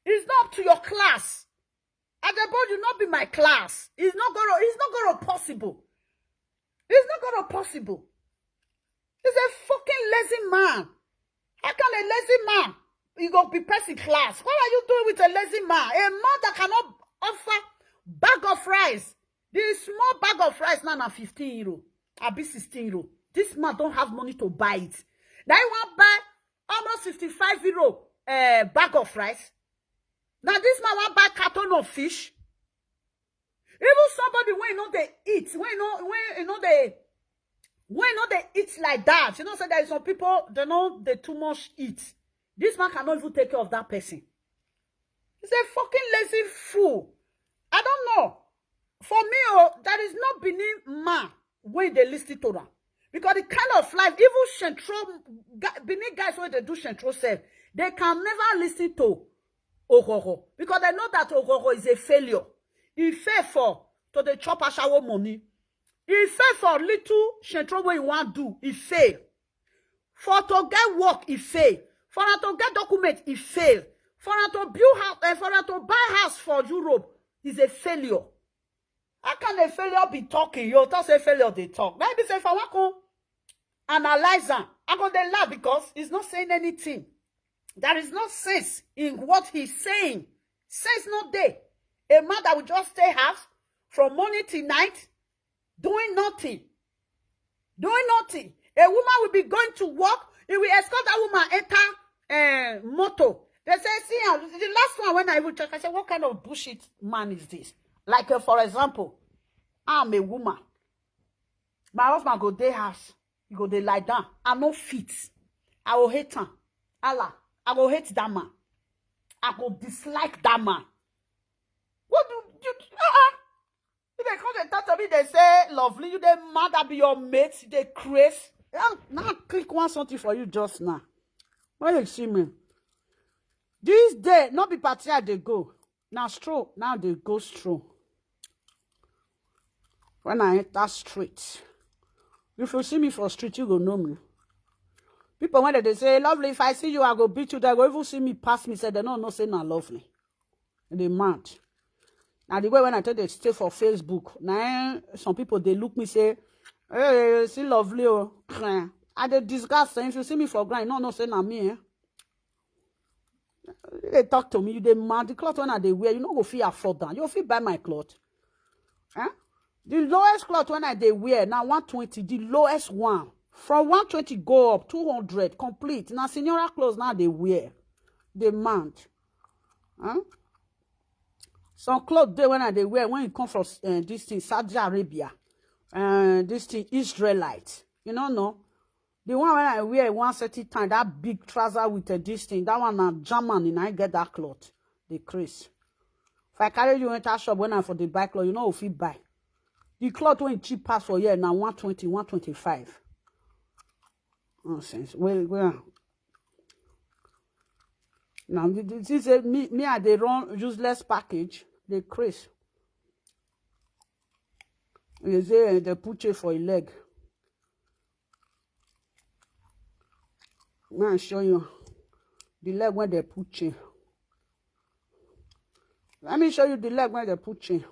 it's not up to your class. Ajepkako will not be my class. It's not gonna possible. It's not gonna possible. He's a fucking lazy man. How can a lazy man you go be person class? What are you doing with a lazy man? A man that cannot offer bag of rice. The small bag of rice now na 15 euro. I be 16 euro. This man don't have money to buy it. Now you want buy almost 55 euro bag of rice. Now this man want buy carton of fish. Even somebody when you know they eat, when they eat like that, you know, so there is some people they know they too much eat. This man cannot even take care of that person. He's a fucking lazy fool. I don't know. For me, there is no Benin man when they listen to them. Because the kind of life, even Shentro, Benin guys when they do Shentro self, they can never listen to Ogogo. Because they know that Ogogo is a failure. He fail to the chop a shower money. He fail for little Shentro when you want to do. He fail. For to get work, he fail. For to get document, he fail. For to build house, for to buy house for Europe, is a failure. How can a failure be talking? You don't say failure, they talk. Maybe say, if I want to analyze them, I'm going to laugh because he's not saying anything. There is no sense in what he's saying. Sense not there. A man that will just stay house from morning till night, doing nothing. Doing nothing. A woman will be going to work. He will escort that woman enter motor. They say, see, the last one when I will check, I said, what kind of bullshit man is this? Like, for example, I'm a woman. My husband go day house. He go they lie down. I no fit. I will hate him. Allah. I will hate that man. I will dislike that man. What do you? If they come and talk to me, they say, lovely, you they mad that be your mates, they crazy. Now click one something for you just now. When you see me. This day, not be party they go. Now stroll, now they go stroll. When I enter street, if you see me for street, you go know me. People when they say, lovely, if I see you, I go beat you. They go even see me pass me, say they don't know say not lovely. And they mad. Now the way when I tell they stay for Facebook, now some people they look me say, hey, see lovely oh. And they disgust. If you see me for grind, no say na me. They talk to me, you they mad. The cloth when they wear, you know go feel afford down. You feel buy my cloth. Huh? The lowest cloth when they wear now 120. The lowest one from 120 go up 200 complete. Now senior clothes now they wear. They mad. Huh? Some clothes they when they wear when you come from this thing Saudi Arabia, this thing Israelite. You know no. The one when I wear one certain time, that big trouser with this thing, that one na German, and I get that cloth. The crease. If I carry you enter shop when I for the buy cloth, you know if you buy. The cloth when cheap pass for here now 120, 125. Nonsense. Well. Now this is me I they run useless package. The crease. You say they put it for a leg. I'm going to show you the leg when they put chain. Let me show you the leg when they put chain.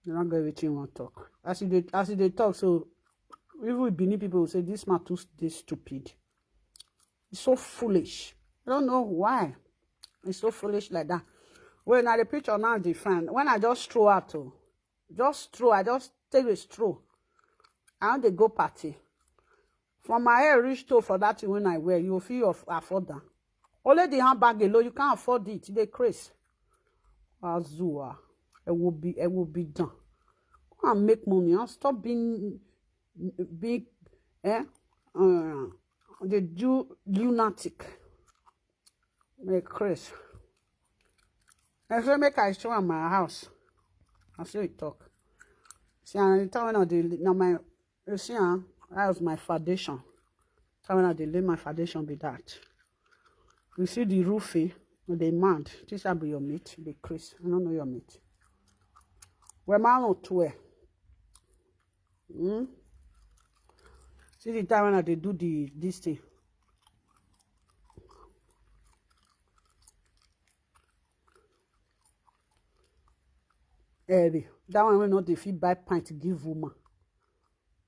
You don't get everything you want to talk. As they talk, so even with Benin people will say this man too stupid. It's so foolish. I don't know why. It's so foolish like that. When I the picture now different. When I just throw out, I just take a stroll. I want to go party. From my hair reach to for that when I wear, you feel afford that. Only the handbag alone, you can't afford it. They crazy. Azua, it will be done. Go and make money and stop being big. They do lunatic. Make crazy. If I make I show at my house, I see it talk. See, I tell me now my you see that was my foundation. So when I lay my foundation be that. You see the roofie, they mad. This will be your mate, the Chris. I don't know your mate. Where man not to See the time when I do this thing. That one will not the feed buy pint to give woman.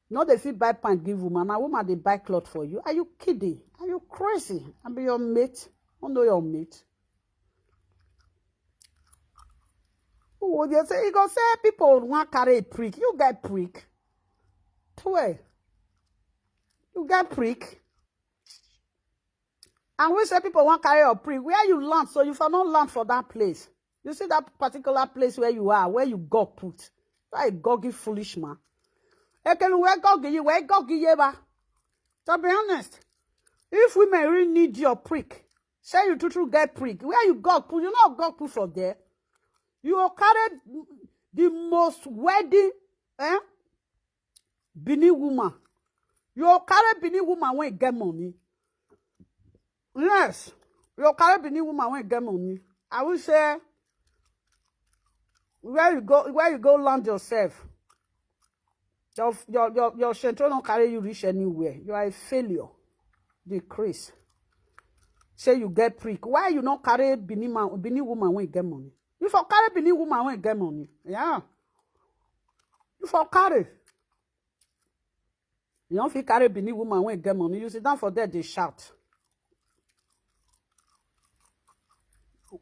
Not the feed buy pint give woman. Now woman they buy cloth for you. Are you kidding? Are you crazy? I be your mate. I don't know your mate. Oh, you say you go say people want carry a prick. You get prick. Twelve. You get prick. And we say people want carry your prick. Where you land, so you for not land for that place. You see that particular place where you are, where you got put. That a goggy foolish man. Where God give you, to be honest, if women really need your prick, say you to get prick, where you got put, you know God put for there. You will carry the most wedding, Benin woman. You will carry Benin woman when you get money. Yes, you will carry Benin woman when you get money. I will say, where you go land yourself. Your shelter don't carry you reach anywhere. You are a failure. Decrease. Say you get prick. Why you not carry Benin woman when you get money? You for carry Benin woman when you get money. Yeah. You for carry. You don't feel carry Benin woman when you get money. You sit down for that, they shout.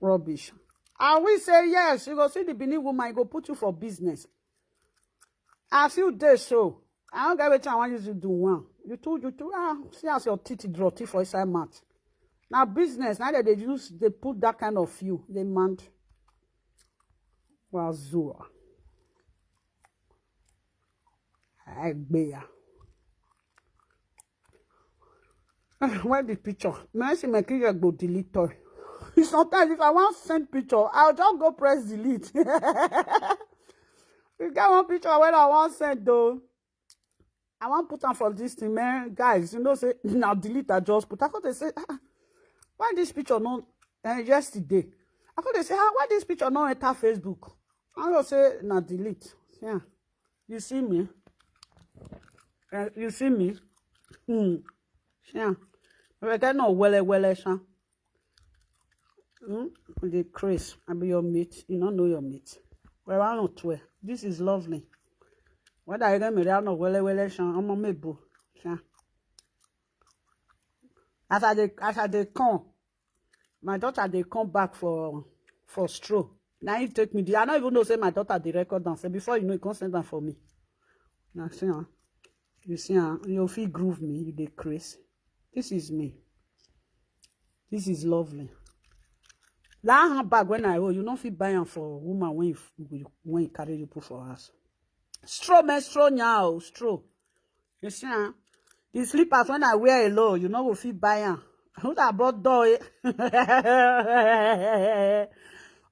Rubbish. And we say yes, you go see the Benin woman, you go put you for business. As you did so, I don't get what I want you to do one. You see as your teeth draw teeth for inside mouth. Now business, now that they put that kind of fuel, they man. Wazua. Where the picture? Now see my kid go delete toy. Sometimes if I want to send picture, I'll just go press delete. You get one picture when I want send though. I want put on for this thing, man. Guys, you know, say now delete I just put. I thought they say, why this picture not yesterday? I thought they say, why this picture not enter Facebook? I just say now delete. Yeah. You see me? You see me? Yeah. We get no well, sha. The Chris, I be your mate. You don't know your mate. Well, I don't know. This is lovely. What I get me, I know well, sha. I'm a mebo. Sha. As I they come, my daughter they come back for stroll. Now you take me. I don't even know say my daughter the record dance. Before you know, you can't send them for me. Now see, you see, you feel groove me. You dey Chris. This is me. This is lovely. That handbag when I hold, you don't feel buying for woman when you carry you put for us. Straw, man, straw now, straw. You see, the slippers when I wear alone, you know, will feel buying. Who that brought door?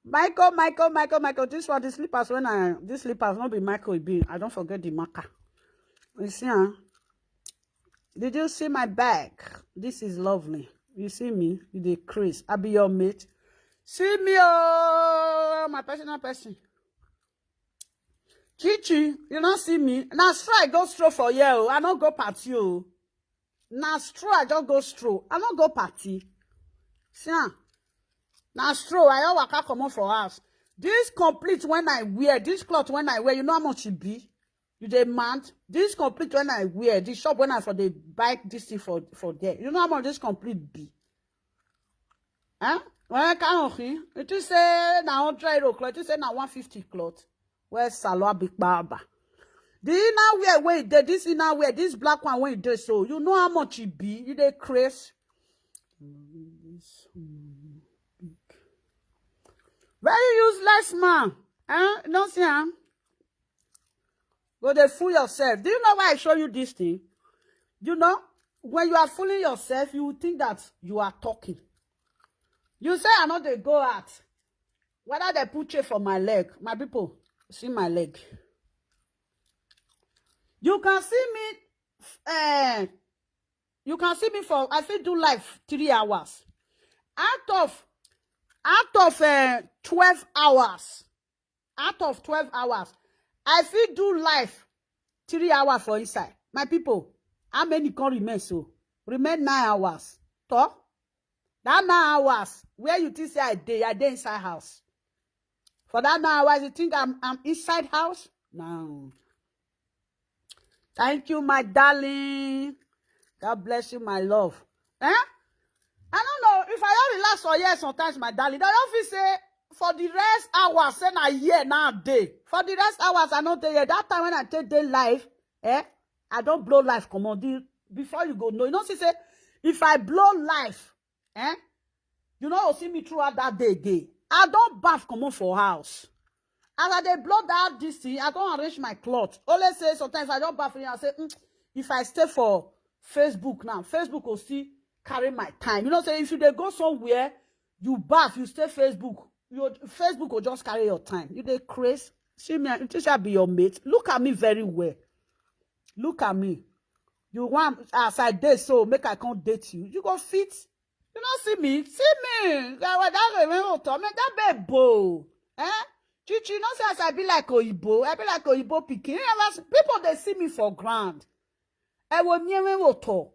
Michael. This one, the slippers this slippers not be Michael, it be. I don't forget the marker. You see, did you see my bag? This is lovely. You see me? You the Chris. I be your mate. See me, oh, my personal person. Chichi, you don't see me. Now, I go stroll for you. I don't go party. Now, I just go stroll. I don't go party. See, now, stroll, I always come out for us. This complete when I wear, this cloth when I wear, you know how much it be? You demand. This complete when I wear, this shop when I for the bike, this thing for there. You know how much this complete be? Huh? When I can't it is say now 100 cloth, it is say now 150 cloth. Where's Salwa Big Baba? The inner wear there, this inner wear, this black one when it so you know how much it be, you dey craze. Very useless man. No see Go dey fool yourself. Do you know why I show you this thing? You know, when you are fooling yourself, you think that you are talking. You say I know they go out. Whether they put you for my leg, my people, see my leg. You can see me. You can see me for. I feel do live 3 hours. Out of 12 hours. Out of 12 hours, I feel do live 3 hours for inside. My people, how many can remain so? Remain 9 hours. Talk. That 9 hours, where you think say I dey inside house. For that 9 hours, you think I'm inside house? No. Thank you, my darling. God bless you, my love. I don't know if I don't relax for years sometimes, my darling. I don't feel say for the rest hours, say na year now day. For the rest hours, I not dey here. That time when I take day life, I don't blow life. Come on, before you go know. You know, say if I blow life, you know, you'll see me throughout that day. I don't bath come on for house. As I dey blow that this thing, I don't arrange my cloth. Only say sometimes I don't bath and I say, if I stay for Facebook now, Facebook will still carry my time. You know, say if you dey go somewhere, you bath, you stay Facebook, Facebook will just carry your time. You dey crazy. See me, it shall be your mate. Look at me very well. Look at me. You want as I date so make I can't date you. You go fit. You don't see me. See me. That baby. Chichi, you know say as I be like Oyibo. I be like Oyibo pikin. People they see me for grand. I will never talk.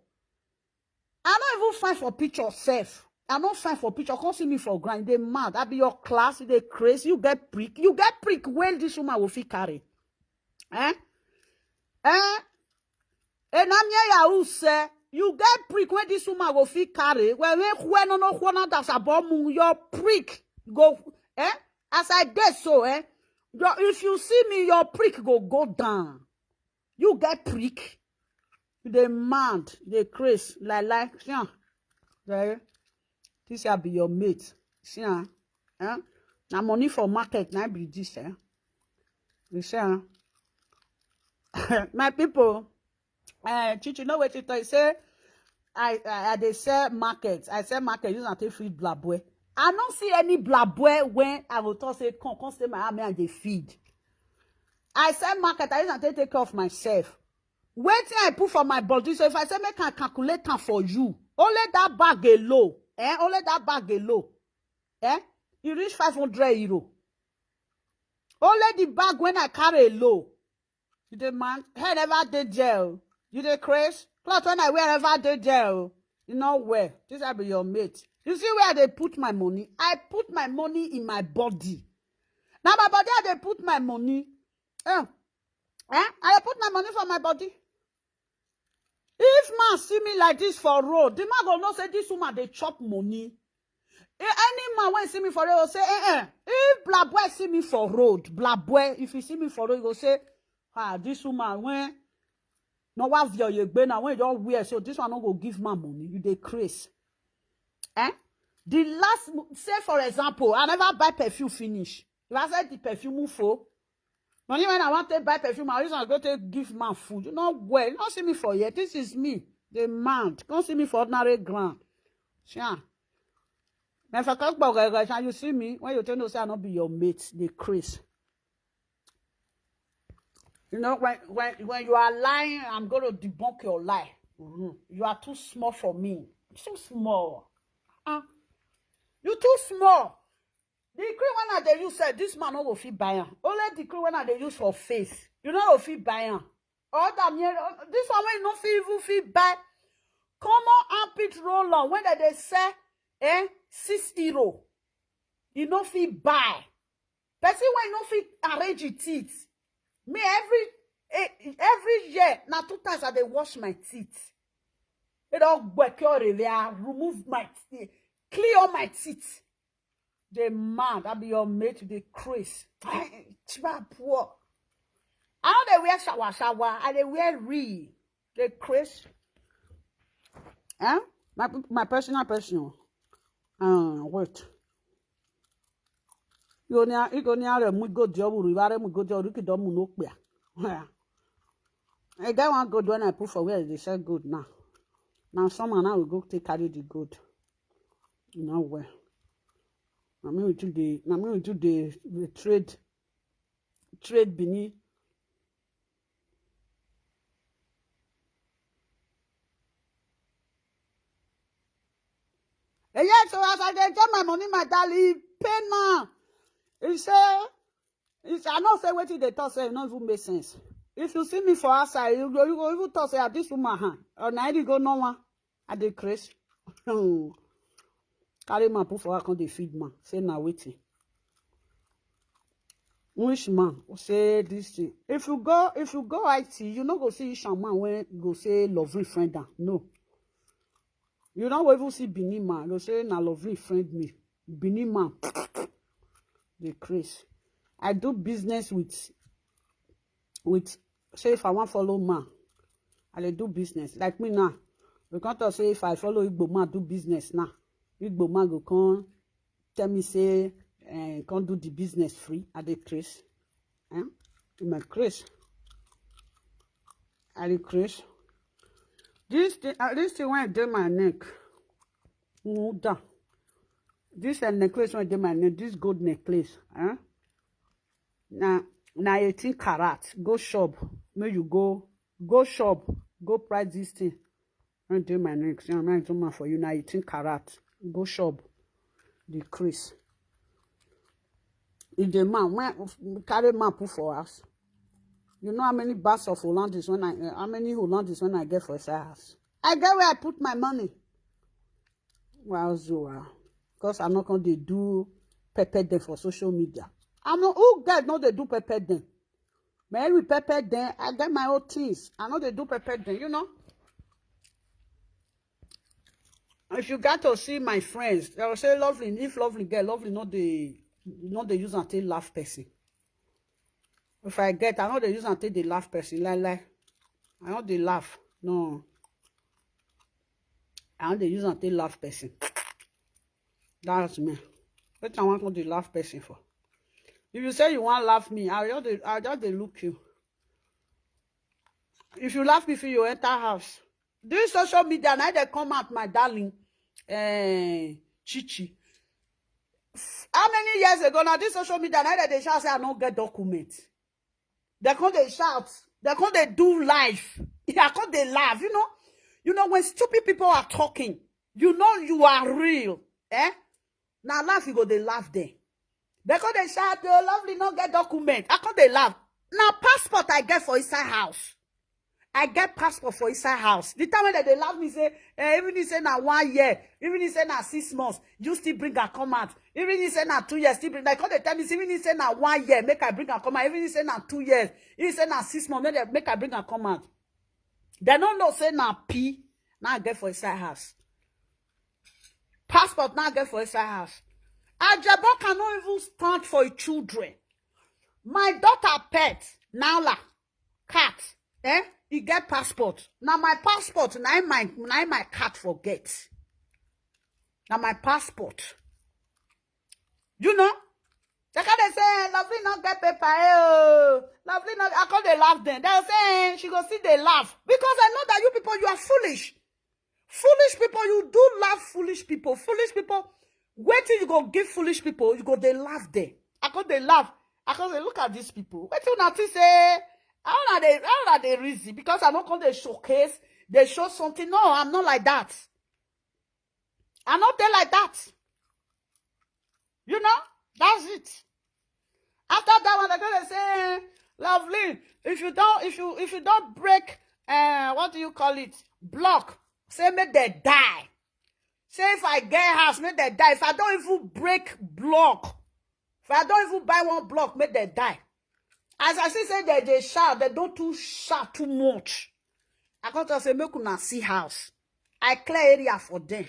I don't even find for picture safe. I don't find for picture. Can't see me for grand. They mad. I be your class. They crazy. You get prick. You get prick. Well, this woman will fit carry. And I'm here say you get prick when this woman will fit carry. When no that's about your prick go. As I did so, if you see me, your prick go down. You get prick. They mad. They crazy. Like, yeah. This will be your mate. See, now money for market, now be this, You see, my people, Chichi, know what it is? Say, I they sell market. I sell market, use and take feed blabwe. I don't see any blabwe when I will talk say, come stay my army and they feed. I sell market, I use and take care of myself. Waiting I put for my body. So if I say make a calculator for you, only that bag alone, only that bag alone, you reach 500 euro. Only the bag when I carry low. You the man, head never did jail. You the craze? Plus when I wear ever did jail. You know where? This will be your mate. You see where they put my money? I put my money in my body. Now my body, they put my money. I put my money for my body. If man see me like this for road, the man go know say this woman they chop money. Any man when see me for road will say, If Blabwe see me for road, Blabwe, if you see me for road, you go say, this woman when no one view you now when you don't wear, so this one not go give man money. You dey craze. The last, say for example, I never buy perfume finish. If I said the perfume for. Money when I want to buy perfume, I usually go to give man food. You know well, you don't see me for yet. This is me, the man. Don't see me for ordinary ground. Sure. If I talk about you see me when you tell me say I not be your mate, the Chris. You know when you are lying, I'm going to debunk your lie. You are too small for me. Too small. You too small. The cream when they use this man no go fit buy am. Only the cream when they use for face. You know go fit buy am. All that this one when no fit even fit buy. Common armpit roller when they say 6 euro. You no fit buy. Person when no fit arrange your teeth. Me every year now 2 times I dey wash my teeth. It all work remove my teeth, clear all my teeth. They mad. That be your mate. They crazy. Poor. I know they wear shower. And they wear re. They crazy. My personal. Wait. You go near a go job. We go job. You can do no clear. I got one good when I put for where they say good now. Now someone now will go take carry the good. You know where. I mean, we do the trade beneath. And yeah, so as I get my money, my darling, pay now. He say, I not say what they talk say, it not even make sense. If you see me for outside, you go even talk say this woman hand. Or now you go no one. I dey crazy. Carry man put for her come dey feed man. Say na waiting. Which man say this thing? If you go IT, you no go see Ishan man when go say lovely friend. No. You don't even see Bini man. Go say na lovely friend me. Bini man. The craze. I do business with say if I want follow man, I dey do business. Like me now. We can't talk say if I follow Igbo man do business now. Igbo man go come tell me say can't do the business free. I dey craze. In my craze. I dey craze. This thing when dey my neck. Down. This necklace when dey my neck. This gold necklace. Now 18 karat. Go shop. May you go shop. Go price this thing. When dey my neck. See, I'm not talking for you. Now 18 karat. Go shop. Decrease. If the man when carry man put for us. You know how many bags of Hollandis when how many Hollandis when I get for a house? I get where I put my money. Well, so because I'm not gonna do pepper them for social media. I'm not who get no they do pepper them. Mary pepper them, I get my own things. I know they do pepper them, you know. If you got to see my friends, they will say lovely. If lovely girl, lovely not the use until laugh person. If I get, I know they use until they laugh person. Like, I know they laugh. No. I know they use until laugh person. That's me. What I want to laugh person for. If you say you want to laugh me, I'll just look you. If you laugh me, you enter house. Doing social media, now they come out, my darling, Chichi. How many years ago now this social media, now they shout say I don't get documents. They come they shout. They come they do live. They come they laugh. You know when stupid people are talking, you know you are real. Now laugh, you go they laugh there. They come they shout, oh, lovely, not get document. I come they laugh. Now passport I get for inside house. I get passport for inside house. The time when they laugh me say, even if say na 1 year, even if say na 6 months, you still bring a come out. Even if say na 2 years, still bring. Like they tell me, even if say na 1 year, make I bring a come out. Even if say na 2 years, even if say na 6 months, make I bring a come out. They don't know say na P. Now I get for inside house. Passport now I get for inside house. Ajepkako cannot even stand for his children. My daughter pet, Nala, cat, he get passport. Now my passport, now my cat forget. Now my passport. You know? They can't say, lovely not get paper. Lovely not, I call they laugh then. They'll say, she go see they laugh. Because I know that you people, you are foolish. Foolish people, you do laugh foolish people. Foolish people, wait till you go give foolish people, you go they laugh there. I call they laugh. I call they look at these people. Wait till nothing say, how are they reason? Because I'm not going to showcase. They show something. No, I'm not like that. I'm not there like that. You know? That's it. After that one, they're gonna say, lovely. If you don't break what do you call it? Block. Say make they die. Say if I get house, make they die. If I don't even break block, if I don't even buy one block, make they die. As I say they shout, they don't too shout too much. I got to say, make una see house. I clear area for them.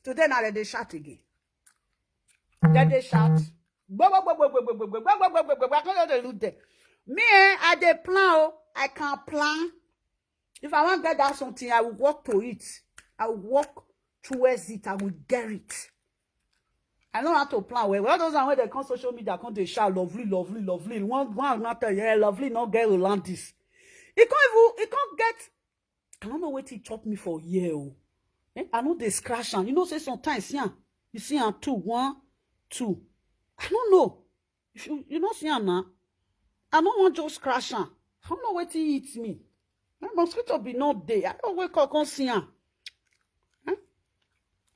Today now they shout again. Then they shout. I can't look there. Me, I dey plan. I can plan. If I want to get that something, I will walk to it. I will walk towards it. I will get it. I know how to plan well. All those are when they come social media, come they shout lovely, lovely, lovely. One not tell you, lovely, not get around this. It can't get. I don't know what he chopped me for a year. I know they scratch and you know say sometimes you see 2, 1, 2. I don't know. If you know see now. I don't want to scratch and I don't know what he eats me. My mosquito be not there. I don't wake up and see I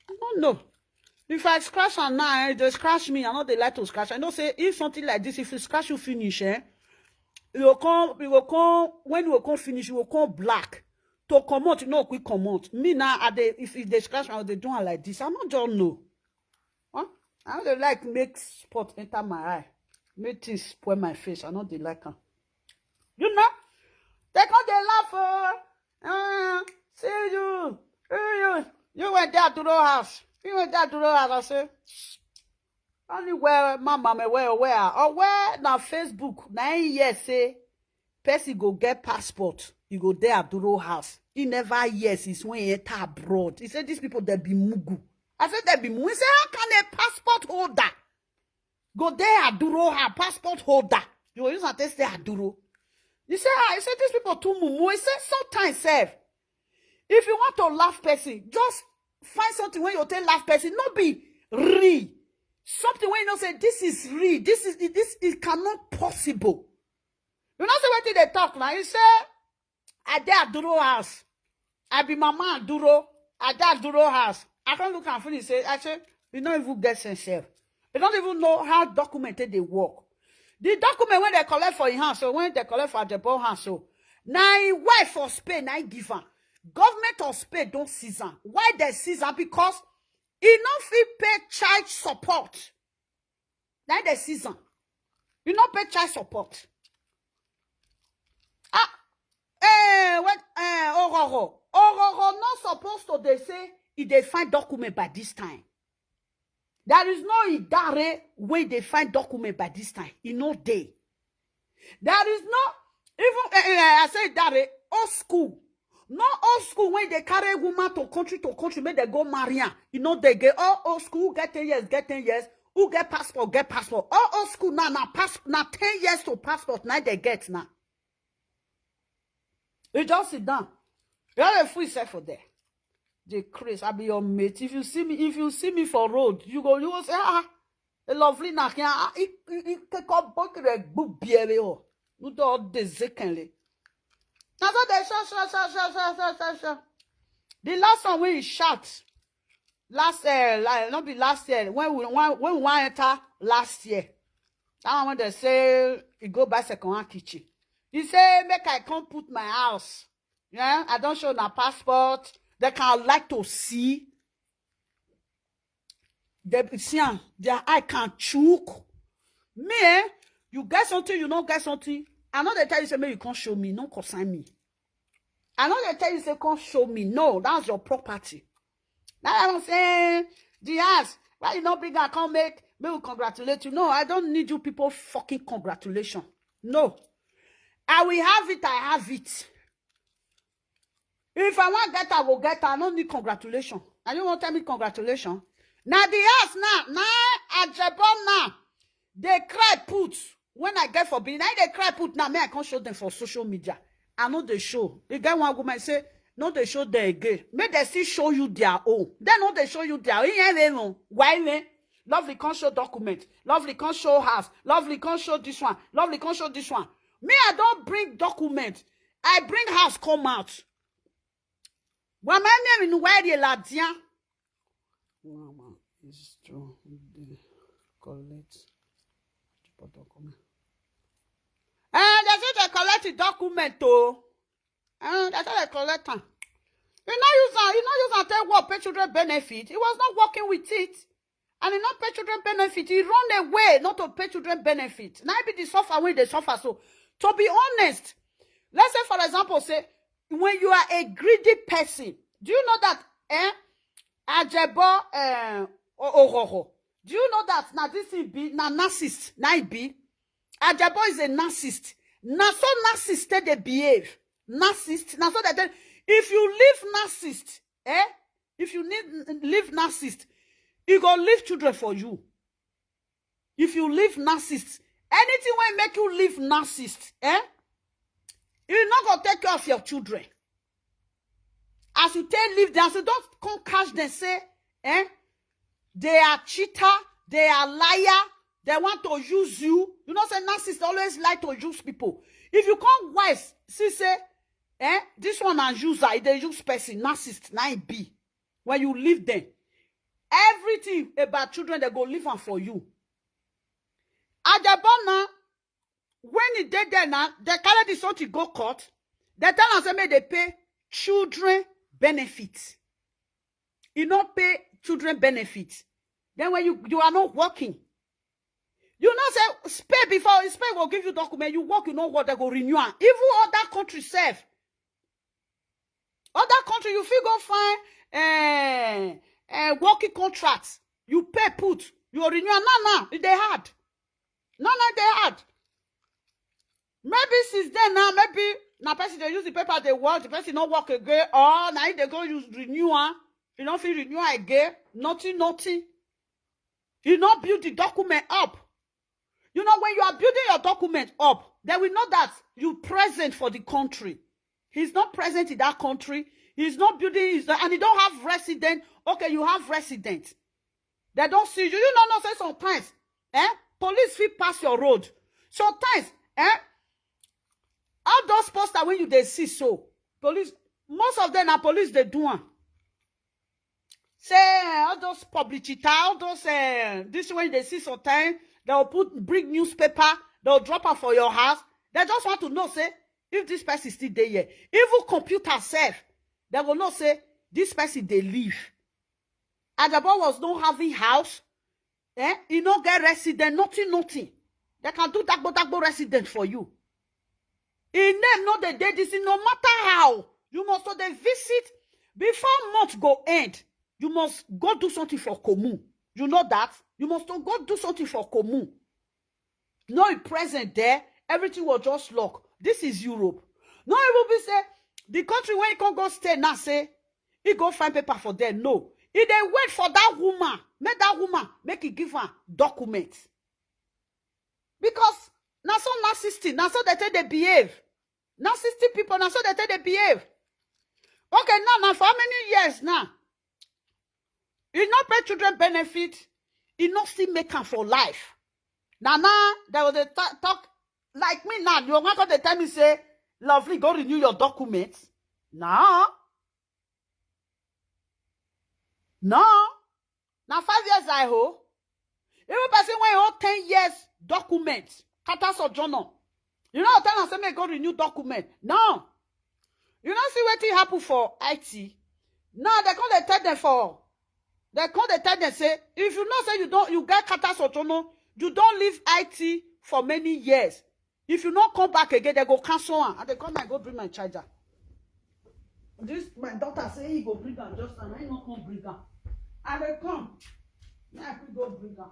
don't know. If I scratch and now they scratch me, I know they like to scratch. I know say if something like this, if you scratch you finish, it will come, when you will come finish, it will come black. To come out, you know, quick come out. Me now, if they scratch me, they do it like this. I don't know. Huh? I don't like make spot enter my eye. Make things spoil my face. I know they like them. You know? They come, they laugh. See you. You went there to the house. You went there to the house. I say, only where mama me where or where na Facebook. 9 years say, person go get passport. he go there Aduro house. He never hears his when he enter abroad. He said, these people, they be mugu. I said, they be mugu. He said, how can a passport holder go there Aduro house, passport holder? You use a test there Aduro. He said, he said, these people too mumu. He said, sometimes, sir, if you want to laugh person, just find something when you tell laugh person, not be real. Something when you know say, this is real. This is cannot possible. You know, say what they talk now. You say, I dare Aduro house. I be mama Aduro. I dare Aduro house. I can't look and finish. Say, I say, you don't even get sense. You don't even know how documented they work. The document when they collect for your house, so when they collect for Ajepkako house, so now wife for Spain, now give her. Government of Spain don't seize her. Why they seize her? Because he not fit pay child support. Now they seize her. You not pay child support. Ororo not supposed to they say if they find document by this time. There is no idare way they find document by this time. In no day. There is no even I say idare old school. No old school when they carry woman to country, make they go marry her. You know they get all old school get 10 years, get 10 years. Who get passport, get passport. All old school now 10 years to passport now they get now. You just sit down. You have a free set for there. The Chris, I be your mate. If you see me for road, you will say, a lovely knock. It take up bucket a book beer. You do all the secondly. Now they shout. The last one when he shot, last not be last year, when we enter last year. That one when they say you go buy second hand kitchen. He say, make I come put my house. Yeah, I don't show my passport. They can like to see. They see their eye can choke. Me, you get something, you don't get something. I know they tell you say, you can't show me, no consign me. I know they tell you say, can't show me. No, that's your property. Now I'm saying, the ass, why you not bring I can't make, me will congratulate you. No, I don't need you people fucking congratulation. No. I will have it, I have it. If I want that, I will get it. I don't need congratulations. And you won't tell me congratulations. Now the house now Ajepkako now, they cry put. When I get for being, now they cry put now, me I can't show them for social media. I know they show. The guy one woman say, no, they show them again. May they still show you their own. Then no, they show you their own. Why me? Lovely can't show document. Lovely can't show house. Lovely can't show this one. Lovely can't show this one. Me, I don't bring document. I bring house come out. Well, my name in where the Ladia. Mama, it's true. Collect document. And they say they collect the document too. And they say they collect them. You not use tell what pay children benefit. He was not working with it. And he not pay children benefit. He run away not to pay children benefit. Now be the suffer when they suffer. So to be honest, let's say for example, say when you are a greedy person, do you know that Ajepkako do you know that now this is be na narcissist now it be Ajepkako is a narcissist. Now so narcissist they behave. Narcissist. Now so that if you leave narcissist, if you leave narcissist, he go leave children for you. If you leave narcissist, anything will make you leave narcissist, you're not gonna take care of your children. As you leave them, so don't come catch them say, they are cheater, they are liar, they want to use you. You know, say narcissists always like to use people. If you come wise, see say, this one and user, they use person, narcissist, now it be. When you leave them, everything about children, they go leave them for you. Ajepkako now, when he did there now, they carry this out to go court. They tell us they pay children benefits. You not pay children benefits. Then when you are not working, you not say spay before spay will give you document. You work, you know what they go renew. Even other country serve. Other country you feel go find working contracts. You pay put. You renew. No, they had. No, they had. Maybe since then now, maybe na person they use the paper they work, the person not work again, or now they go use renewer. You don't feel renewer again. Nothing. You not build the document up. You know, when you are building your document up, they will know that you present for the country. He's not present in that country. He's not building, and he don't have resident. Okay, you have resident. They don't see you. You know, say sometimes, police will pass your road. Sometimes, all those posters when you they see so, police, most of them are police they do one. Say, all those publicity, all those, this when they see sometimes, they'll bring newspaper, they'll drop it for your house. They just want to know, say, if this person is still there here. Even computer self, they will not say, this person, they leave. Ajepkako was not having house. He not get resident, nothing. They can do that resident for you. In them, not the day, this is no matter how. You must so they visit, before month go end, you must go do something for Komu. You know that? You must go do something for Komu. No present there, everything was just locked. This is Europe. No, it will be say, the country where you can go stay now, say, he go find paper for them. No. If they wait for that woman, make it give her documents. Because now so narcissistic, now so they tell they behave. Narcissistic people, now so they tell they behave. Okay, now for how many years now? You not pay children benefit, you not still make them for life. Now, there was a talk like me now. You're not going to tell me, say, lovely, go renew your documents. No. Now 5 years I hold. Even person when you hold 10 years documents, kata sojourner. You know, tell us say go renew document. No. You don't see what happen for IT. Now they can't tell them for. They can't tell them say if you know say you get kata sojourner, you don't leave IT for many years. If you not come back again, they go cancel one. And they come and go bring my charger. This my daughter say he go bring her just and I not come bring her. And they come. Now I could go bring her.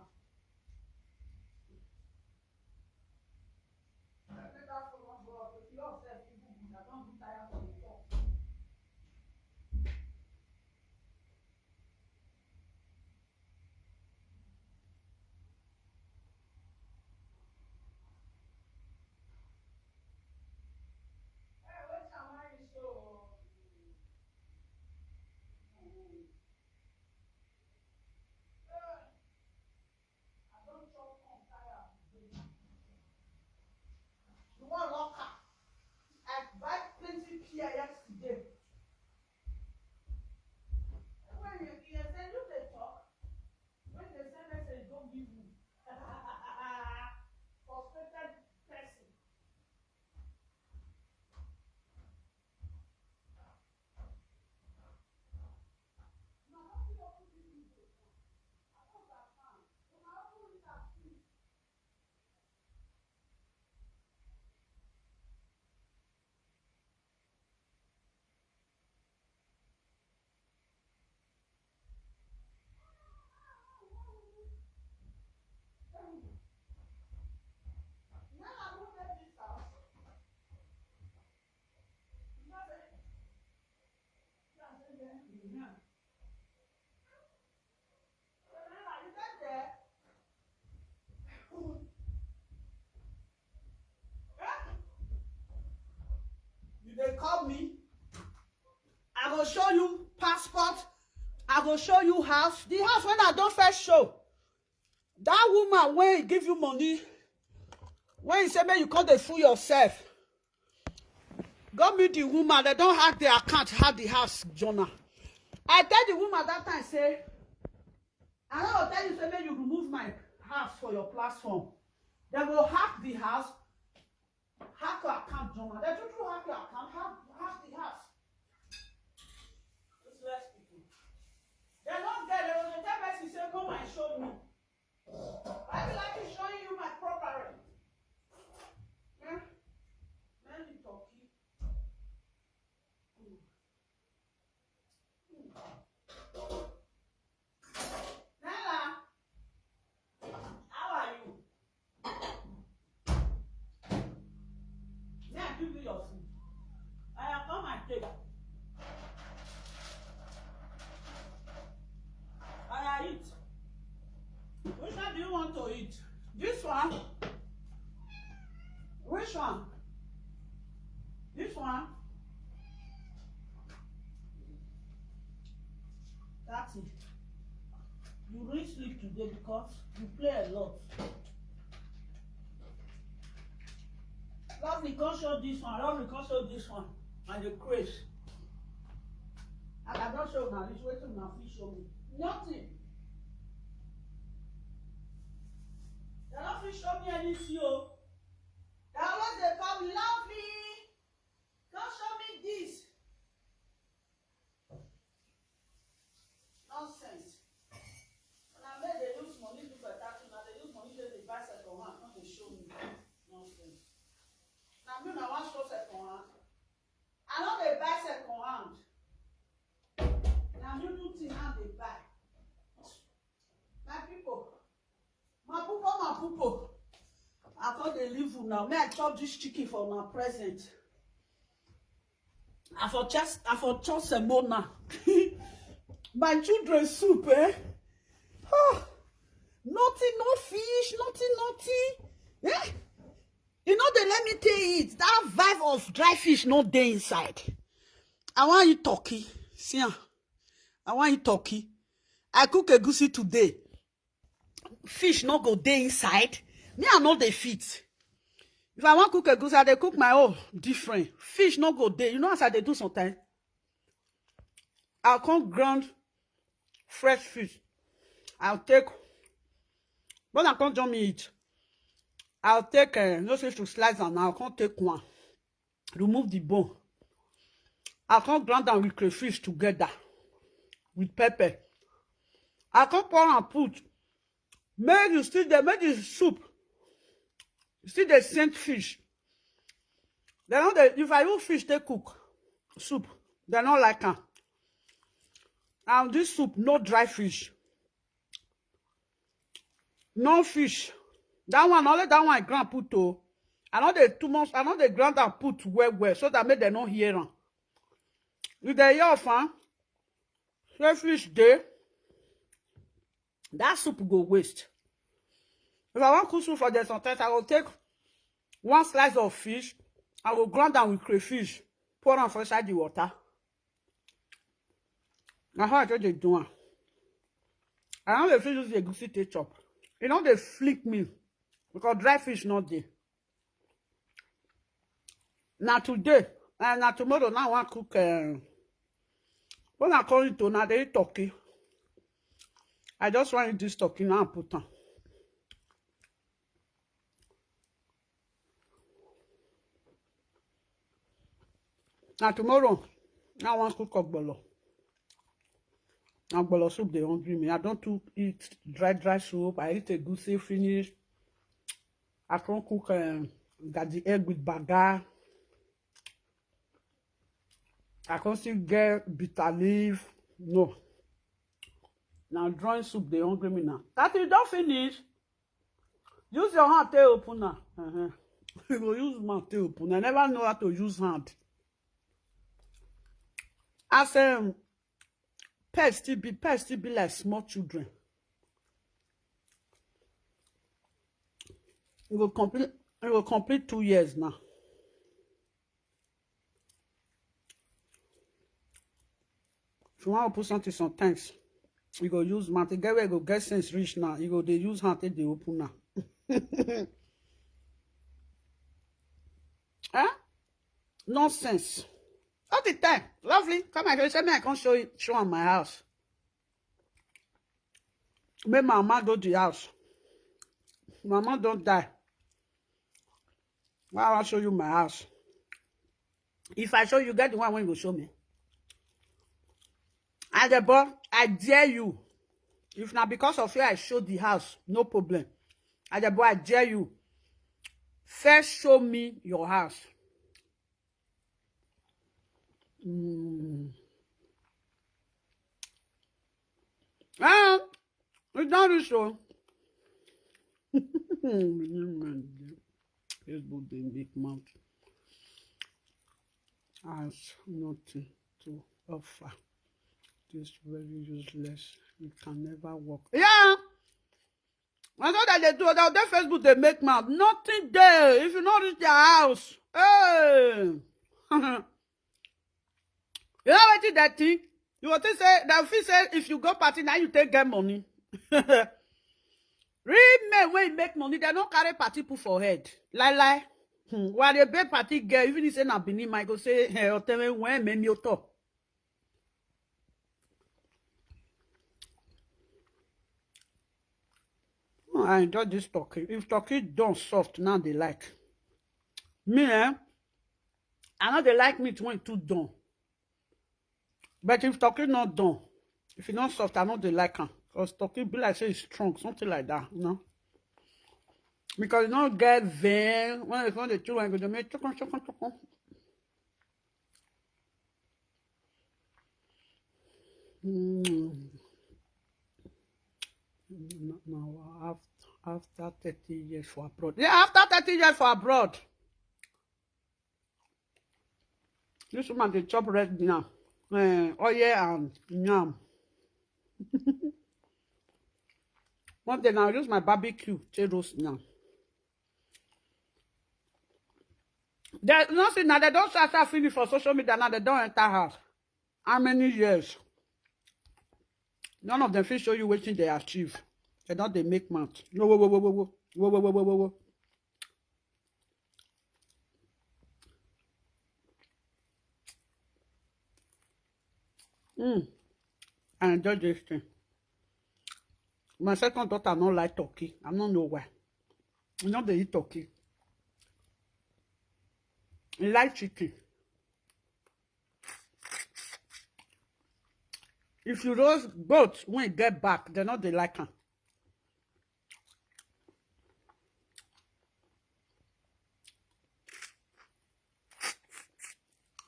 They call me. I will show you passport. I will show you house. The house when I don't first show. That woman when he give you money, when he say man you can't fool yourself. Go meet the woman. They don't have the account, have the house journal. I tell the woman that time say, I don't tell you say man you remove my house for your platform. They will hack the house. Hack your account, John. They don't hack your account. Hack the house. It's less people. They're not there. There was a time person say, come and show me. I feel like he's showing you my property. Yeah? Man, you talking. Nella, how are you? give you your food. I come and take. I eat. Which one do you want to eat? This one? Which one? This one? That's it. You really sleep today because you play a lot. Lovely, can't show this one. Lovely, can't show this one. And the craze. I cannot show now. This way to now fish show me. Nothing. They don't fish show me anything. They always they call me lovely. Don't show me this. Nonsense. When I made they use money to better thing, now they use money to the buy second hand, not they show me. Nonsense. Now me I want show second hand. I know they buy second hand. Now you do thing how they buy. My people. My people. I thought they leave you now. May I chop this chicken for my present? I for chop some more now. My children's soup, eh? Oh, nothing, no fish, nothing. Eh? You know they let me tell you it. That vibe of dry fish not there inside. I want you turkey. See, I want you turkey. I cook egusi today. Fish not go there inside. Me I know they fit. If I want cook egusi, I dey cook my own different. Fish not go there. You know as I dey do sometimes. I'll come ground fresh fish. I'll take. When I can't join me eat, I'll take no fish to slice and I'll come take one. Remove the bone. I'll come ground and with crayfish together with pepper. I'll come pour and put. Make you still there, make the soup. Still the same fish. They know that if I use fish, they cook soup. They not like her. And this soup, no dry fish. No fish. That one, only that one I ground put to. I know they too much, I know they ground and put well, so that make them not hear them. If they hear of fish there, that soup go waste. If I want cook soup for them sometimes, I will take one slice of fish, I will grind them with crayfish, pour them inside the water. That's how I tell they do it. I know the fish use the egusi take chop. You know they flick me because dry fish not there. Now today, now tomorrow, now I want to cook. When I call it to now, they eat turkey. I just want to eat this turkey now and put on. Now tomorrow, I want to cook ogbolo. Ogbolo soup, they hungry me. I don't eat dry soup. I eat a goosey finish. I can't cook got the egg with baga. I can't still get bitter leaf. No. Now drawing soup, they hungry me now. That you don't finish. Use your hand to open now. You go use mouth to open. I never know how to use hand. As pets still be like small children. It will complete 2 years now. If you want to put something sometimes, you go use mouth. The guy will go get sense rich now. You go they use hand till they open now. Huh? Nonsense. All the time. Lovely. Come and show me. I can't show on my house. Make my mama go to the house. My mom don't die. Why I want to show you my house? If I show you, get the one when you go show me. And the boy, I dare you. If not because of you, I show the house. No problem. And the boy, I dare you. First, show me your house. It's not this show. Facebook, they make mouth. has nothing to offer. This very useless. It can never work. Yeah. I know that they do that. Their Facebook they make mouth. Nothing there. If you not reach their house. Hey. You know what is that thing? You want to say that if you say if you go party now you take get money. Real men when you make money, they don't carry party put for head. Lie. While they pay party girl, even if say na Benin, might go say, hey, or tell me when me you talk. I enjoy this turkey. If turkey done soft, now they like. Me, I know they like meat when it too done. But if turkey not done, if it's not soft, I know they like it. Because turkey be like say it's strong, something like that, you know. Because you don't get vein when it's on the children, they make chokon. Now, after 30 years for abroad. Yeah, after 30 years for abroad. This woman, they chop red now. Oil and yam. One day now, I use my barbecue to roast now. There's nothing now. They don't start finish for social media now. They don't enter house. How many years? None of them will show you what they achieve. They don't they make mouth. No, whoa. I enjoy this thing. My second daughter don't like turkey. I don't know why. You know they eat turkey. He like chicken. If you roast both when you get back, they're not they like them.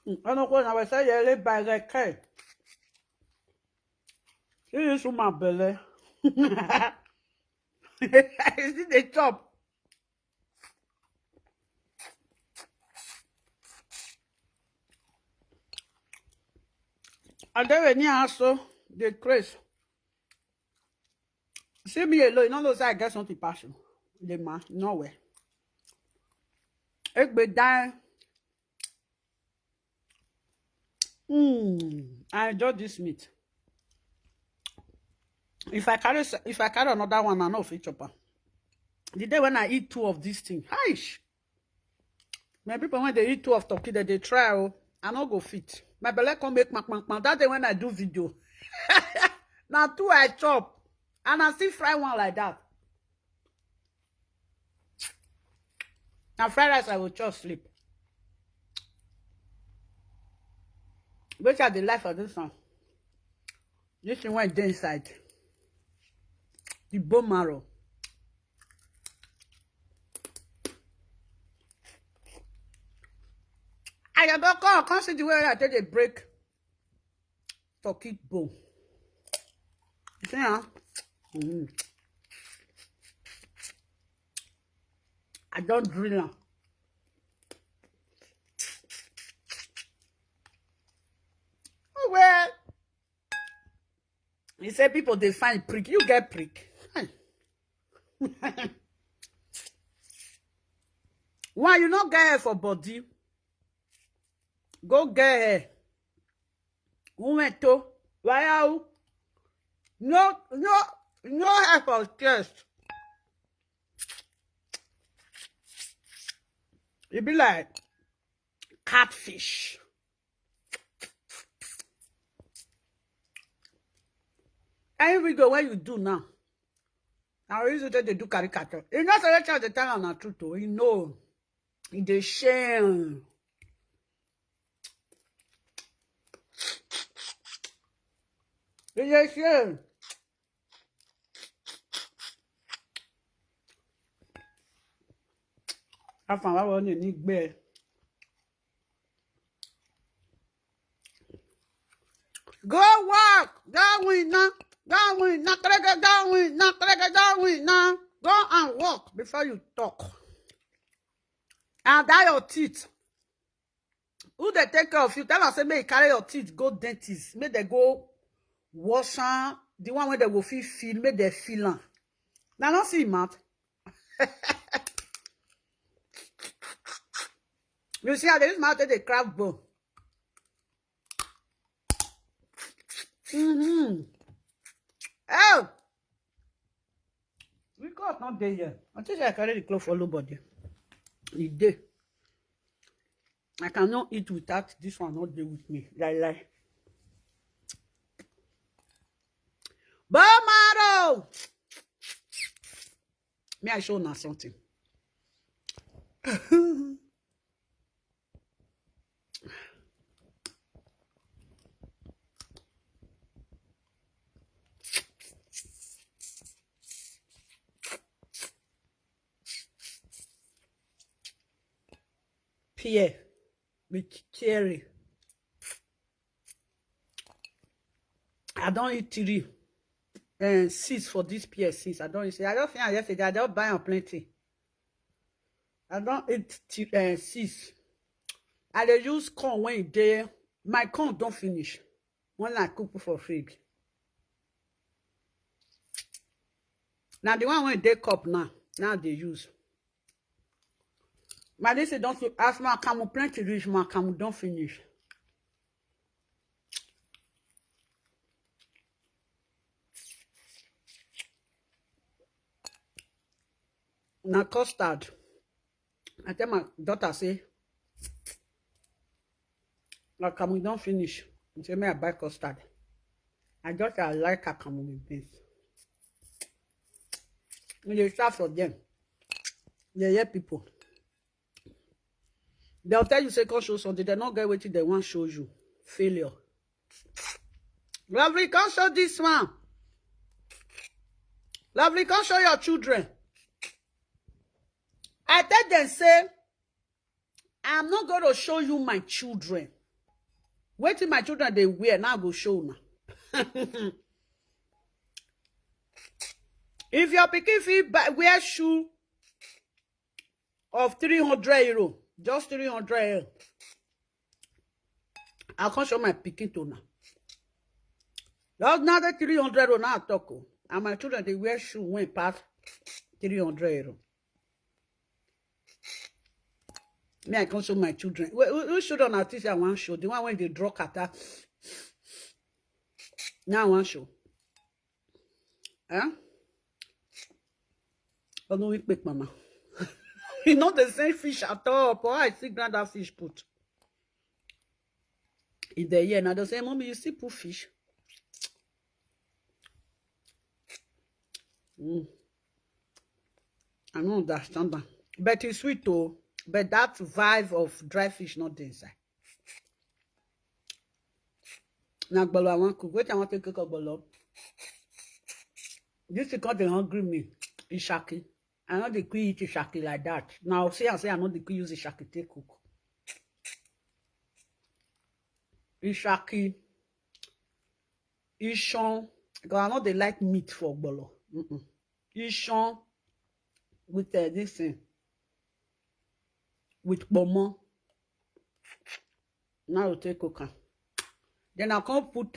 I don't know when I say you live by the K. This is my belly. Is it the top? And then when you also the craze. See me alone, you know those I get something passion. The man, nowhere. It be dying. I enjoy this meat. If I carry another one, I know if it's chopper. The day when I eat 2 of these things, hish. My people when they eat 2 of turkey, they try. Oh, I not go fit. My belly come make mak. That day when I do video, now 2 I chop, and I still fry one like that. Now fried rice I will just sleep. Which are the life of this one? This thing went inside. The bone marrow. Ajepkako, I can't see the way I take a break turkey bone. You see, huh? I don't drill now. Oh, well. He said people they find prick. You get prick. Why you not get hair for body? Go get hair. Umeto. Why are no hair for chest. It be like catfish. Any video what you do now. I used to they do caricature. You know so the time na truth. You know. It's a shame. It's a shame. I found out one need bear. Go work. Go win now. Go win now. Go win now. Go win now. Go and work before you talk. And that your teeth. Who they take care of you? Tell us say make you carry your teeth, go dentist, make they go wash am. The one where they go feel, make they feel am. Now not see mouth. You see how they use mouth they craft bone. Oh, we got not there yet. I think I carry the cloth for nobody. The day. I cannot eat without this one not there with me. Lie. Bomaro! May I show now something? Pierre with cherry. I don't eat 3 and 6 for this Pierre 6. I don't say I don't think yesterday. I don't buy on plenty. I don't eat 6. I dey use corn when it there. My corn don't finish. When I cook for fridge. Now the one when they cup now they use. But they say don't ask my camel plenty reach my camel don't finish. Now custard. I tell my daughter say like camel don't finish. She say may I buy custard. I just like a camel with beans. When they start for them, they hear people. They'll tell you say come show something. They not get what they want show you. Failure. Lovely, come show this one. Lovely, come show your children. I tell them say, I'm not going to show you my children. Wait till my children they wear. Now I go show now. If your pikin fit wear shoe of 300 euro, just 300 euro, I can't show my pikin to now. That's not the 300 euro now I talk. And my children they wear shoe when past 300 euro. Me, I can't show my children. Who should on a teacher one show? The one when they draw kata. Now one show. Huh? I don't eat big mama. It's not the same fish at all. But I see that fish put. In the year, now they say, Mommy, you still put fish. I don't understand that. But it's sweet too. But that vibe of dry fish not the inside. Now, Bolo, I want to cook. Wait, I want to cook a Bolo. This is because they hungry me. It's shaki. I know they could eat shaki like that. Now, say I know they could use shaki to cook. It's shaki. It's shon. Because I know they like meat for Bolo. It's shon with this thing. With bomo. Now you take coca. Then I can't put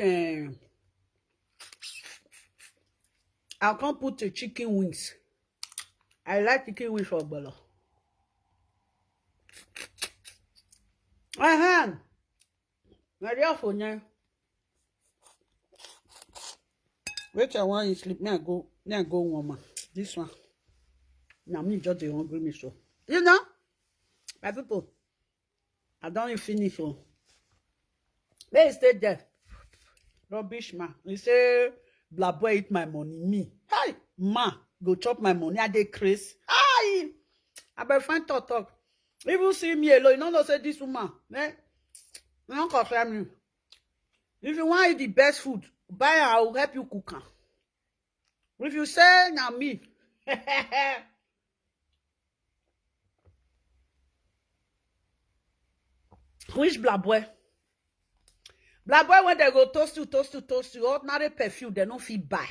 the chicken wings. I like chicken wings for Bolo. Ready for now. Wait, I want you sleep. Now go warmer. This one. Now me just the hungry me so. You know? My people, I don't even finish. Oh. They stay there. Rubbish, man. He say, blah boy eat my money. Me. Hi, ma, go chop my money. I dey crazy. Hi. I better find talk. If you see me alone, you know say this woman. Eh? You don't confirm me. If you want eat the best food, buy it, I will help you cook am. If you say, now me. Which black boy? Black boy when they go toast you, ordinary perfume, they no fit buy.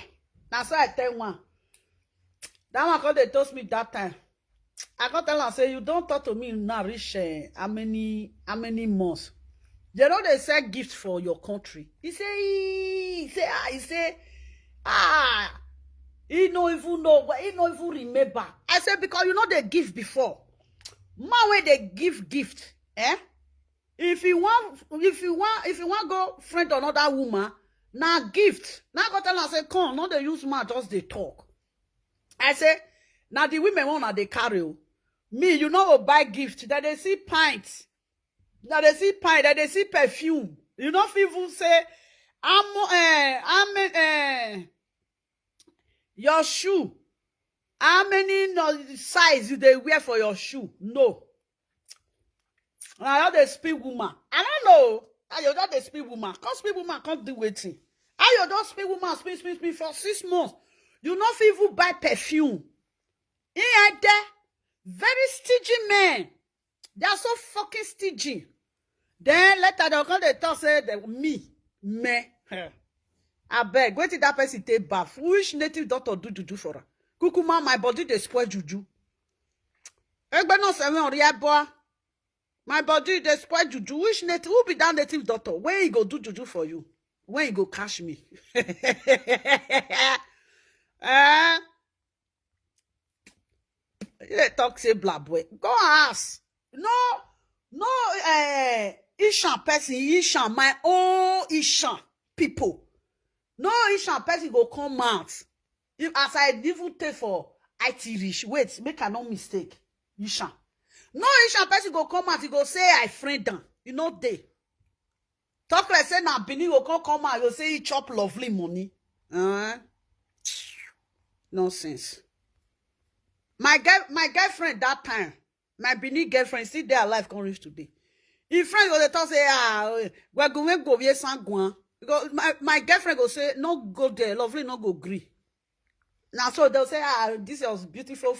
That's why I tell one. That one called they toast me that time. I got tell her, say, you don't talk to me now, reach how many months. They know they sell gift for your country. He say, he no even know, he no even remember. I said, because you know they give before. Man, when they give gift, if you want go friend another woman, now gift. Now I got tell her, say, come, no they use man, just they talk. I say, now the women want they carry you. Me, you know, buy gift. That they see pints. That they see pint. That they see perfume. You know, people say, your shoe. How many size you they wear for your shoe? No. I know they speak woman. I don't know. I you don't they speak woman. Cause speak woman can't do waiting. I you don't speak woman speak for 6 months. You know, people buy perfume. In there. Very stingy men. They are so fucking stingy. Then later they'll come they talk say that me. I beg, wait till that person take bath. Which native doctor do for her? Kukuma, my body they spoil juju. Egbe no se on ria boy. My body they spoil juju. Which native who be that native doctor? When he go do juju for you? When he go cash me? They talk say blah boy. Go ask. No, Ishan person, Ishan, my own Ishan people. No Ishan person go come out. If as I even take for IT rich, wait, make I no mistake. Ishan. No Ishan person go come out, he go say I friend them. You know they. Talk like say na Bini go come out, you say he chop lovely money. Nonsense. My girlfriend that time, my Bini girlfriend, still there alive, can't reach today. If friend go talk say, we're going to go via Sangwan. Because my girlfriend go say, no go there, lovely, no go agree. Now so they'll say, this is beautiful